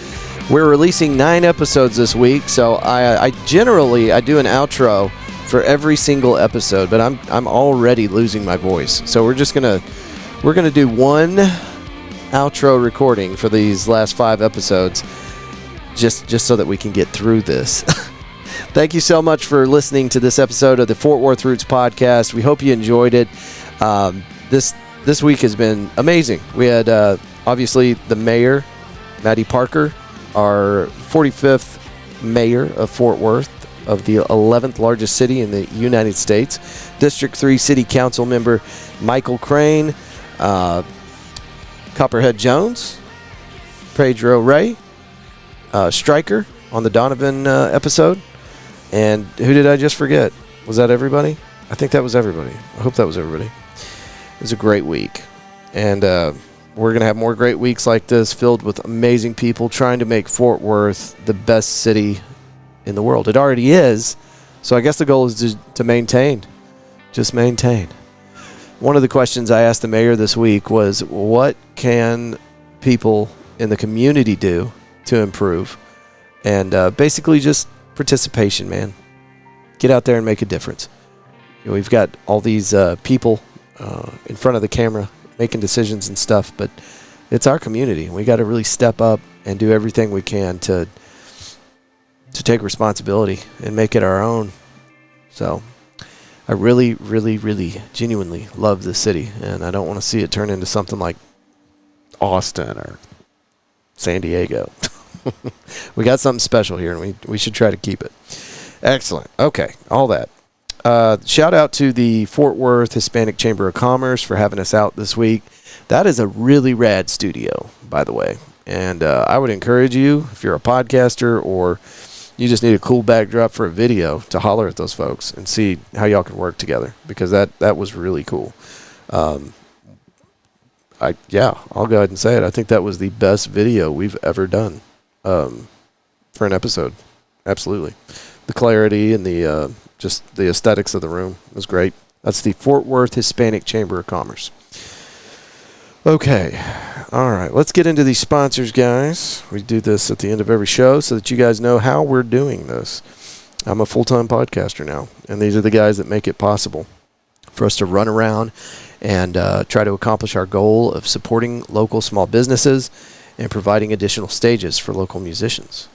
We're releasing 9 episodes this week, so I generally do an outro for every single episode, but I'm already losing my voice. So we're gonna do one outro recording for these last 5 episodes, just so that we can get through this. Thank you so much for listening to this episode of the Fort Worth Roots podcast. We hope you enjoyed it. This week has been amazing. We had obviously the mayor, Mattie Parker, our 45th mayor of Fort Worth, of the 11th largest city in the United States. District 3 City Council member Michael Crane, Copperhead Jones, Pedro Ray, Stryker on the Donovan episode. And who did I just forget? Was that everybody? I think that was everybody. I hope that was everybody. It was a great week. And we're going to have more great weeks like this, filled with amazing people trying to make Fort Worth the best city in the world. It already is. So I guess the goal is to maintain. Just maintain. One of the questions I asked the mayor this week was, what can people in the community do to improve? And basically just participation, man. Get out there and make a difference. We've got all these people in front of the camera making decisions and stuff, but it's our community. We got to really step up and do everything we can to take responsibility and make it our own. So I really, really, really genuinely love this city, and I don't want to see it turn into something like Austin or San Diego. We got something special here, and we should try to keep it. Excellent. Okay, all that. Shout out to the Fort Worth Hispanic Chamber of Commerce for having us out this week. That is a really rad studio, by the way. And I would encourage you, if you're a podcaster or you just need a cool backdrop for a video, to holler at those folks and see how y'all can work together, because that was really cool. I'll go ahead and say it. I think that was the best video we've ever done for an episode. Absolutely. The clarity and the just the aesthetics of the room was great. That's the Fort Worth Hispanic Chamber of Commerce. Okay. All right. Let's get into these sponsors, guys. We do this at the end of every show so that you guys know how we're doing this. I'm a full-time podcaster now, and these are the guys that make it possible for us to run around and try to accomplish our goal of supporting local small businesses and providing additional stages for local musicians.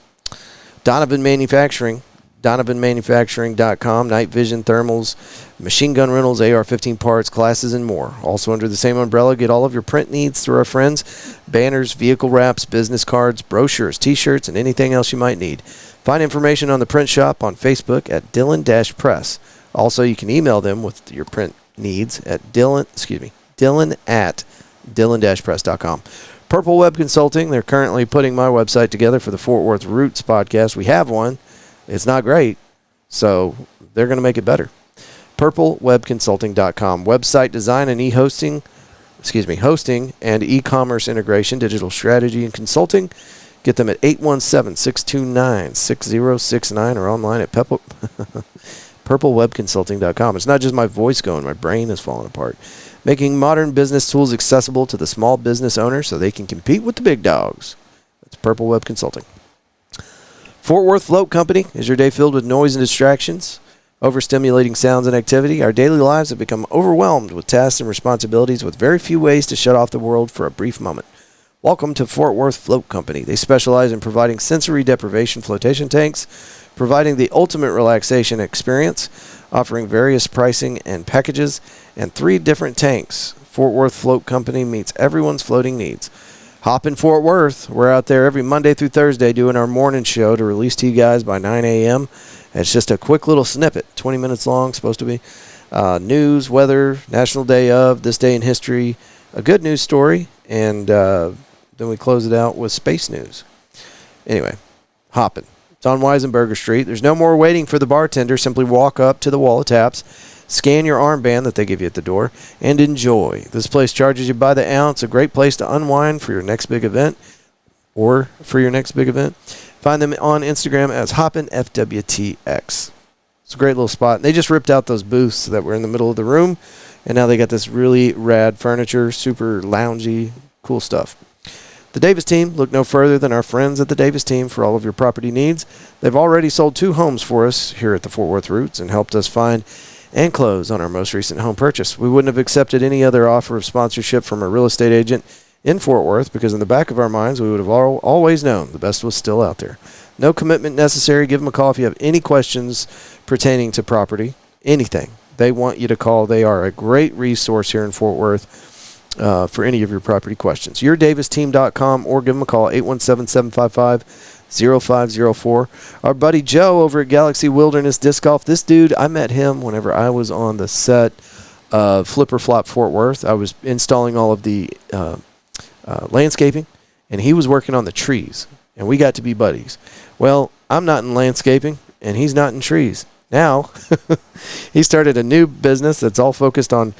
Donovan Manufacturing, DonovanManufacturing.com, night vision, thermals, machine gun rentals, AR-15 parts, classes, and more. Also under the same umbrella, get all of your print needs through our friends. Banners, vehicle wraps, business cards, brochures, T-shirts, and anything else you might need. Find information on the print shop on Facebook at Dillon-Press. Also, you can email them with your print needs at Dylan at Dylan-Press.com. Purple Web Consulting, they're currently putting my website together for the Fort Worth Roots podcast. We have one. It's not great, so they're going to make it better. PurpleWebConsulting.com. Website design and hosting and e-commerce integration, digital strategy and consulting. Get them at 817-629-6069 or online at PurpleWebConsulting.com. It's not just my voice going. My brain is falling apart. Making modern business tools accessible to the small business owner so they can compete with the big dogs. That's Purple Web Consulting. Fort Worth Float Company. Is your day filled with noise and distractions? Overstimulating sounds and activity? Our daily lives have become overwhelmed with tasks and responsibilities with very few ways to shut off the world for a brief moment. Welcome to Fort Worth Float Company. They specialize in providing sensory deprivation flotation tanks, providing the ultimate relaxation experience, offering various pricing and packages, and 3 different tanks. Fort Worth Float Company meets everyone's floating needs. Hop in Fort Worth. We're out there every Monday through Thursday doing our morning show to release to you guys by 9 a.m. It's just a quick little snippet, 20 minutes long, supposed to be. News, weather, National Day of, this day in history, a good news story, and then we close it out with space news. Anyway, hopping. It's on Weisenberger Street. There's no more waiting for the bartender. Simply walk up to the wall of taps, scan your armband that they give you at the door, and enjoy. This place charges you by the ounce. A great place to unwind for your next big event. Find them on Instagram as HoppinFWTX. It's a great little spot. They just ripped out those booths that were in the middle of the room, and now they got this really rad furniture, super loungy, cool stuff. The Davis team, look no further than our friends at the Davis team for all of your property needs. They've already sold 2 homes for us here at the Fort Worth Roots and helped us find and close on our most recent home purchase. We wouldn't have accepted any other offer of sponsorship from a real estate agent in Fort Worth because in the back of our minds we would have always known the best was still out there. No commitment necessary. Give them a call if you have any questions pertaining to property, anything. They want you to call. They are a great resource here in Fort Worth for any of your property questions. YourDavisTeam.com or give them a call, 817-755-0504. Our buddy Joe over at Galaxy Wilderness Disc Golf. This dude, I met him whenever I was on the set of Flipper Flop Fort Worth. I was installing all of the landscaping, and he was working on the trees, and we got to be buddies. Well, I'm not in landscaping, and he's not in trees. Now, he started a new business that's all focused on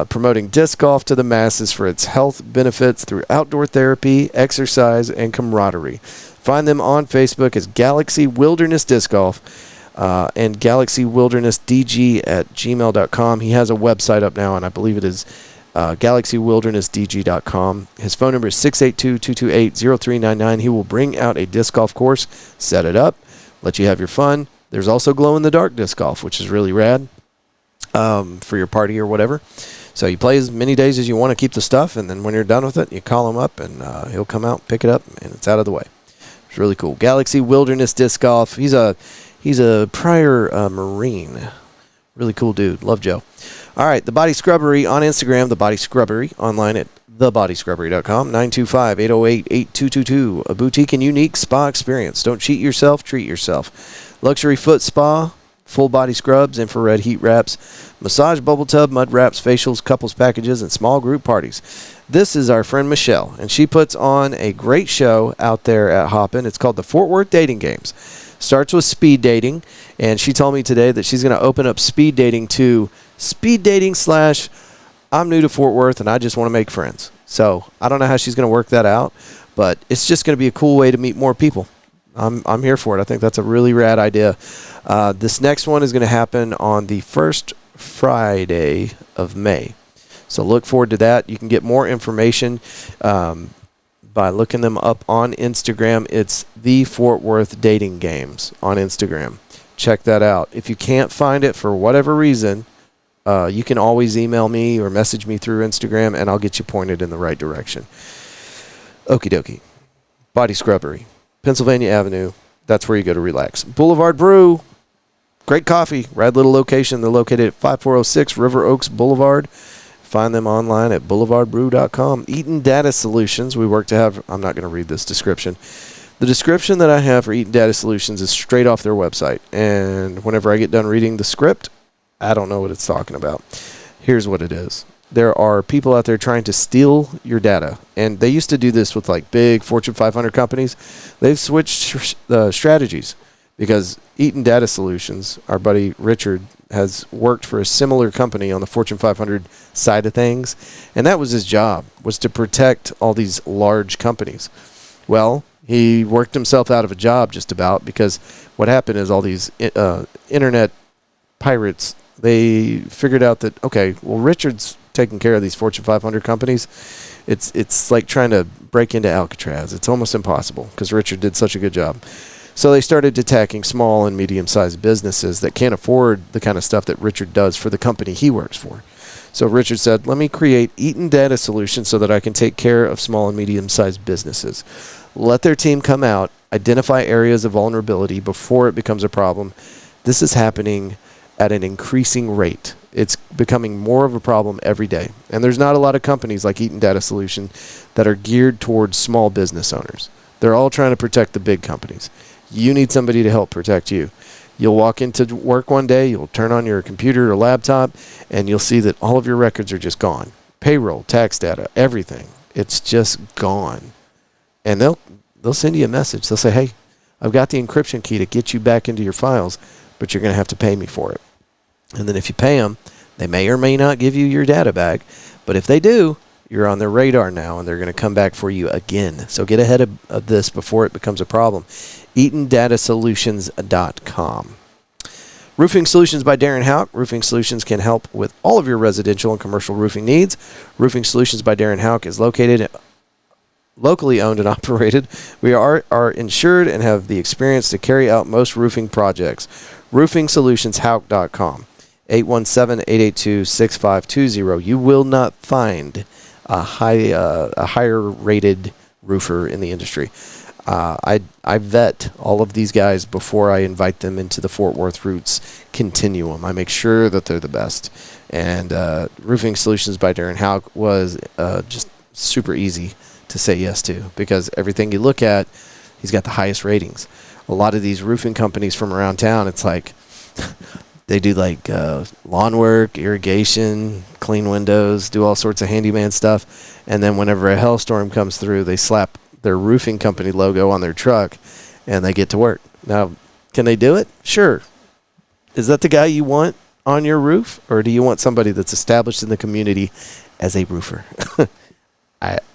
promoting disc golf to the masses for its health benefits through outdoor therapy, exercise, and camaraderie. Find them on Facebook as Galaxy Wilderness Disc Golf and GalaxyWildernessDG@gmail.com. He has a website up now, and I believe it is GalaxyWildernessDG.com. His phone number is 682-228-0399. He will bring out a disc golf course, set it up, let you have your fun. There's also glow-in-the-dark disc golf, which is really rad for your party or whatever. So you play as many days as you want to keep the stuff, and then when you're done with it, you call him up, and he'll come out, pick it up, and it's out of the way. It's really cool. Galaxy Wilderness Disc Golf. He's a prior Marine. Really cool dude. Love Joe. All right, The Body Scrubbery on Instagram, The Body Scrubbery, online at thebodyscrubbery.com, 925-808-8222. A boutique and unique spa experience. Don't cheat yourself, treat yourself. Luxury foot spa, full body scrubs, infrared heat wraps, massage bubble tub, mud wraps, facials, couples packages, and small group parties. This is our friend Michelle, and she puts on a great show out there at Hoppin'. It's called the Fort Worth Dating Games. Starts with speed dating, and she told me today that she's going to open up speed dating to speed dating / I'm new to Fort Worth and I just want to make friends. So I don't know how she's going to work that out, but it's just going to be a cool way to meet more people. I'm here for it. I think that's a really rad idea. This next one is going to happen on the first Friday of May. So look forward to that. You can get more information by looking them up on Instagram. It's the Fort Worth Dating Games on Instagram. Check that out. If you can't find it for whatever reason, you can always email me or message me through Instagram, and I'll get you pointed in the right direction. Okie dokie. Body Scrubbery, Pennsylvania Avenue. That's where you go to relax. Boulevard Brew. Great coffee. Rad little location. They're located at 5406 River Oaks Boulevard. Find them online at boulevardbrew.com. Eaton Data Solutions. We work to have, I'm not going to read this description. The description that I have for Eaton Data Solutions is straight off their website. And whenever I get done reading the script, I don't know what it's talking about. Here's what it is. There are people out there trying to steal your data. And they used to do this with like big Fortune 500 companies. They've switched strategies because Eaton Data Solutions, our buddy Richard, has worked for a similar company on the Fortune 500 side of things. And that was his job, was to protect all these large companies. Well, he worked himself out of a job just about because what happened is all these internet pirates, they figured out that, okay, well, Richard's taking care of these Fortune 500 companies. It's like trying to break into Alcatraz. It's almost impossible because Richard did such a good job. So they started attacking small and medium-sized businesses that can't afford the kind of stuff that Richard does for the company he works for. So Richard said, let me create Eaton Data Solutions so that I can take care of small and medium-sized businesses. Let their team come out, identify areas of vulnerability before it becomes a problem. This is happening at an increasing rate. It's becoming more of a problem every day. And there's not a lot of companies like Eaton Data Solution that are geared towards small business owners. They're all trying to protect the big companies. You need somebody to help protect you. You'll walk into work one day, you'll turn on your computer or laptop, and you'll see that all of your records are just gone. Payroll, tax data, everything. It's just gone. And they'll send you a message. They'll say, hey, I've got the encryption key to get you back into your files, but you're going to have to pay me for it. And then if you pay them, they may or may not give you your data back. But if they do, you're on their radar now, and they're going to come back for you again. So get ahead of this before it becomes a problem. EatonDataSolutions.com. Roofing Solutions by Darren Houck. Roofing Solutions can help with all of your residential and commercial roofing needs. Roofing Solutions by Darren Houck is locally owned and operated. We are insured and have the experience to carry out most roofing projects. RoofingSolutionsHouck.com. 817-882-6520. You will not find a higher rated roofer in the industry. I vet all of these guys before I invite them into the Fort Worth Roots continuum. I make sure that they're the best. And Roofing Solutions by Darren Houck was just super easy to say yes to because everything you look at, he's got the highest ratings. A lot of these roofing companies from around town, it's like they do like lawn work, irrigation, clean windows, do all sorts of handyman stuff. And then whenever a hailstorm comes through, they slap their roofing company logo on their truck and they get to work. Now, can they do it? Sure. Is that the guy you want on your roof? Or do you want somebody that's established in the community as a roofer?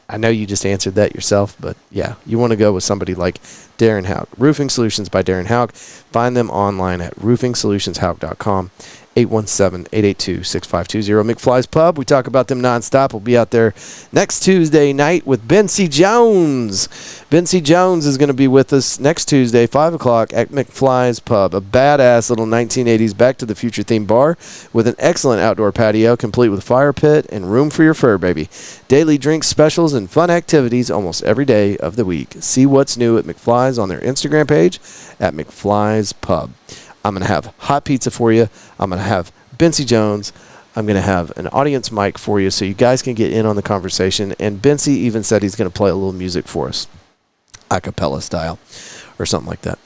I know you just answered that yourself, but yeah, you want to go with somebody like Darren Houck. Roofing Solutions by Darren Houck. Find them online at roofingsolutionsHouck.com. 817-882-6520. McFly's Pub. We talk about them nonstop. We'll be out there next Tuesday night with Kinsey Jones. Kinsey Jones is going to be with us next Tuesday, 5 o'clock at McFly's Pub, a badass little 1980s Back to the Future themed bar with an excellent outdoor patio complete with fire pit and room for your fur baby. Daily drinks, specials, and fun activities almost every day of the week. See what's new at McFly's on their Instagram page at McFly's Pub. I'm going to have hot pizza for you. I'm going to have Kinsey Jones. I'm going to have an audience mic for you so you guys can get in on the conversation. And Kinsey even said he's going to play a little music for us, a cappella style or something like that.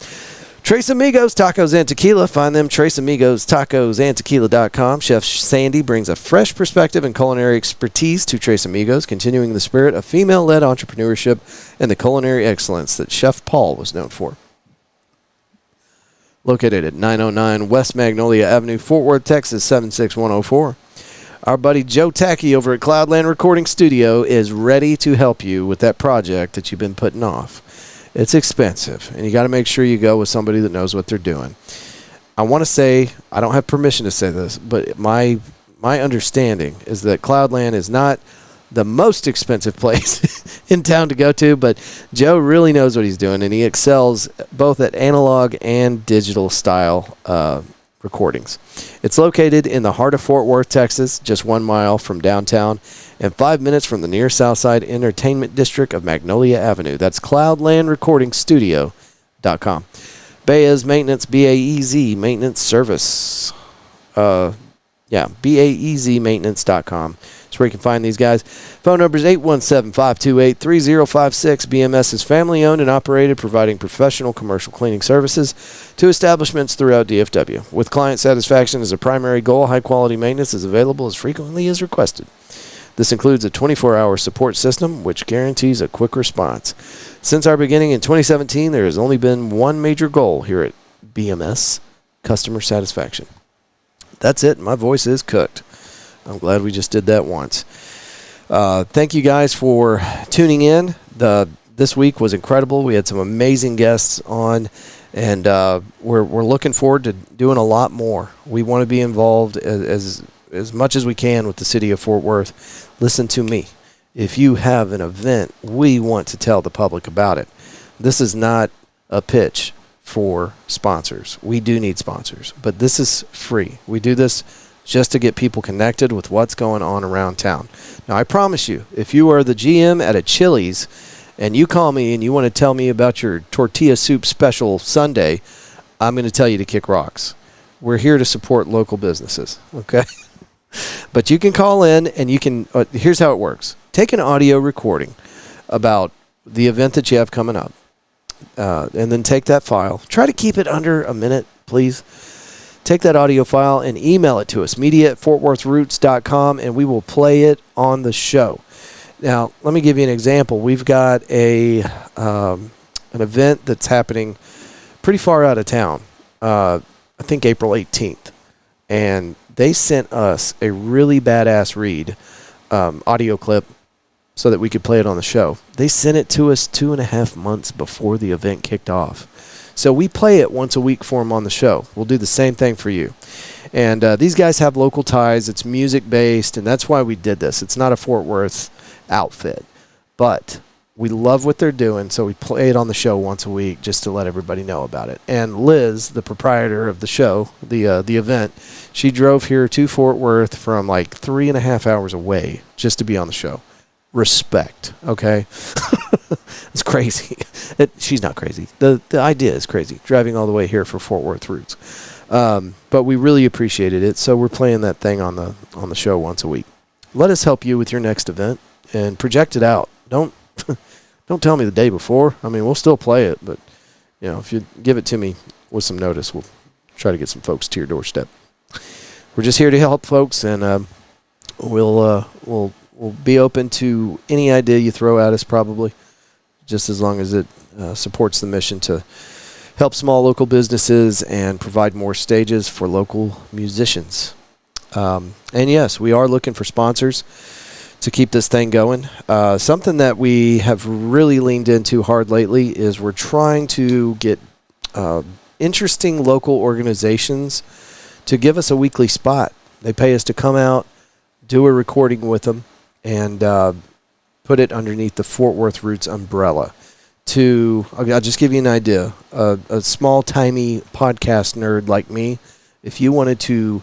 Tres Amigos Tacos and Tequila. Find them, Tres Amigos Tacos and Tequila.com. Chef Sandy brings a fresh perspective and culinary expertise to Tres Amigos, continuing the spirit of female-led entrepreneurship and the culinary excellence that Chef Paul was known for. Located at 909 West Magnolia Avenue, Fort Worth, Texas, 76104. Our buddy Joe Tacky over at Cloudland Recording Studio is ready to help you with that project that you've been putting off. It's expensive, and you got to make sure you go with somebody that knows what they're doing. I want to say, I don't have permission to say this, but my understanding is that Cloudland is not the most expensive place in town to go to, but Joe really knows what he's doing, and he excels both at analog and digital style recordings. It's located in the heart of Fort Worth, Texas, just 1 mile from downtown and 5 minutes from the near South Side Entertainment District of Magnolia Avenue. That's cloudlandrecordingstudio.com. Baez Maintenance, B-A-E-Z Maintenance Service. BAEZMaintenance.com. That's where you can find these guys. Phone number is 817-528-3056. BMS is family owned and operated, providing professional commercial cleaning services to establishments throughout DFW. With client satisfaction as a primary goal, high quality maintenance is available as frequently as requested. This includes a 24-hour support system, which guarantees a quick response. Since our beginning in 2017, there has only been one major goal here at BMS: customer satisfaction. That's it. My voice is cooked. I'm glad we just did that once. Thank you guys for tuning in. This week was incredible. We had some amazing guests on, and we're looking forward to doing a lot more. We want to be involved as much as we can with the city of Fort Worth. Listen to me. If you have an event, we want to tell the public about it. This is not a pitch for sponsors. We do need sponsors, but this is free. We do this just to get people connected with what's going on around town. Now, I promise you, if you are the GM at a Chili's and you call me and you want to tell me about your tortilla soup special Sunday, I'm going to tell you to kick rocks. We're here to support local businesses, okay? But you can call in and you can, here's how it works. Take an audio recording about the event that you have coming up, and then take that file. Try to keep it under a minute, please. Take that audio file and email it to us, media@fortworthroots.com, and we will play it on the show. Now, let me give you an example. We've got an event that's happening pretty far out of town, I think April 18th, and they sent us a really badass read audio clip so that we could play it on the show. They sent it to us 2.5 months before the event kicked off. So we play it once a week for them on the show. We'll do the same thing for you. And these guys have local ties. It's music-based, and that's why we did this. It's not a Fort Worth outfit. But we love what they're doing, so we play it on the show once a week just to let everybody know about it. And Liz, the proprietor of the show, the event, she drove here to Fort Worth from like 3.5 hours away just to be on the show. Respect, okay? It's crazy. She's not crazy. The idea is crazy, driving all the way here for Fort Worth Roots. But we really appreciated it, so we're playing that thing on the show once a week. Let us help you with your next event and project it out. Don't tell me the day before. I mean, we'll still play it, but you know, if you give it to me with some notice, we'll try to get some folks to your doorstep. We're just here to help folks, and we'll be open to any idea you throw at us, probably, just as long as it supports the mission to help small local businesses and provide more stages for local musicians. And yes, we are looking for sponsors to keep this thing going. Something that we have really leaned into hard lately is we're trying to get interesting local organizations to give us a weekly spot. They pay us to come out, do a recording with them, and put it underneath the Fort Worth Roots umbrella. I'll just give you an idea. A small-timey podcast nerd like me, if you wanted to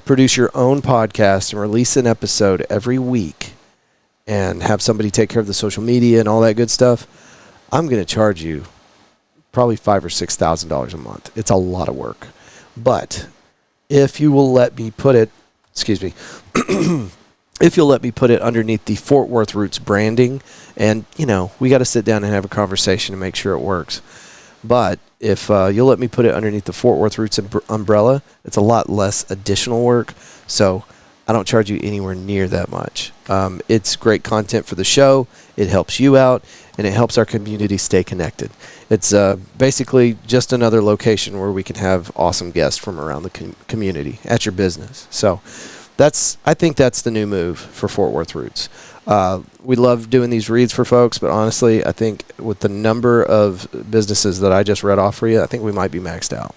produce your own podcast and release an episode every week and have somebody take care of the social media and all that good stuff, I'm going to charge you probably $5,000 or $6,000 a month. It's a lot of work. But if you will let me put it, if you'll let me put it underneath the Fort Worth Roots branding, and, you know, we got to sit down and have a conversation to make sure it works. But if you'll let me put it underneath the Fort Worth Roots umbrella, it's a lot less additional work, so I don't charge you anywhere near that much. It's great content for the show. It helps you out, and it helps our community stay connected. It's basically just another location where we can have awesome guests from around the community at your business. So I think that's the new move for Fort Worth Roots. We love doing these reads for folks, but honestly, I think with the number of businesses that I just read off for you, I think we might be maxed out.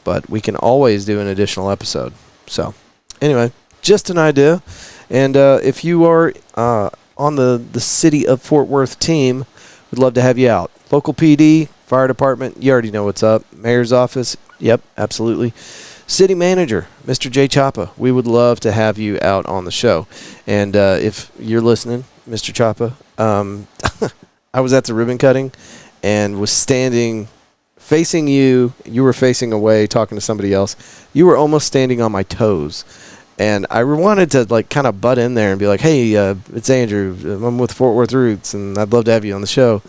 But we can always do an additional episode. So anyway, just an idea. And if you are on the City of Fort Worth team, we'd love to have you out. Local PD, fire department, you already know what's up. Mayor's office, yep, absolutely. City manager, Mr. J. Chapa, we would love to have you out on the show. And if you're listening, Mr. Chapa, I was at the ribbon cutting and was standing facing you. You were facing away talking to somebody else. You were almost standing on my toes. And I wanted to like kind of butt in there and be like, hey, it's Andrew. I'm with Fort Worth Roots, and I'd love to have you on the show.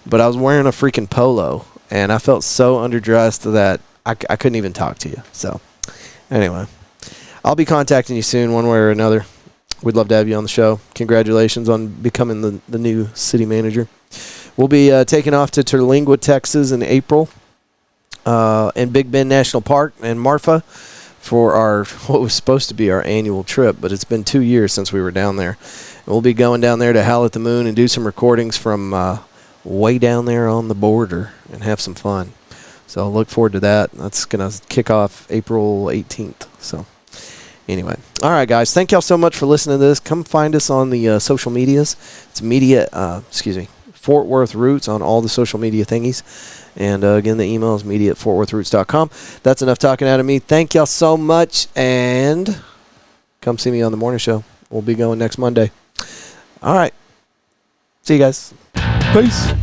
But I was wearing a freaking polo, and I felt so underdressed that I couldn't even talk to you. So anyway, I'll be contacting you soon one way or another. We'd love to have you on the show. Congratulations on becoming the new city manager. We'll be taking off to Terlingua, Texas in April, in Big Bend National Park and Marfa for our what was supposed to be our annual trip, but it's been 2 years since we were down there. And we'll be going down there to Howl at the Moon and do some recordings from way down there on the border and have some fun. So I'll look forward to that. That's going to kick off April 18th. So anyway. All right, guys. Thank y'all so much for listening to this. Come find us on the social medias. It's Fort Worth Roots on all the social media thingies. And again, the email is media@fortworthroots.com. That's enough talking out of me. Thank y'all so much. And come see me on the morning show. We'll be going next Monday. All right. See you guys. Peace.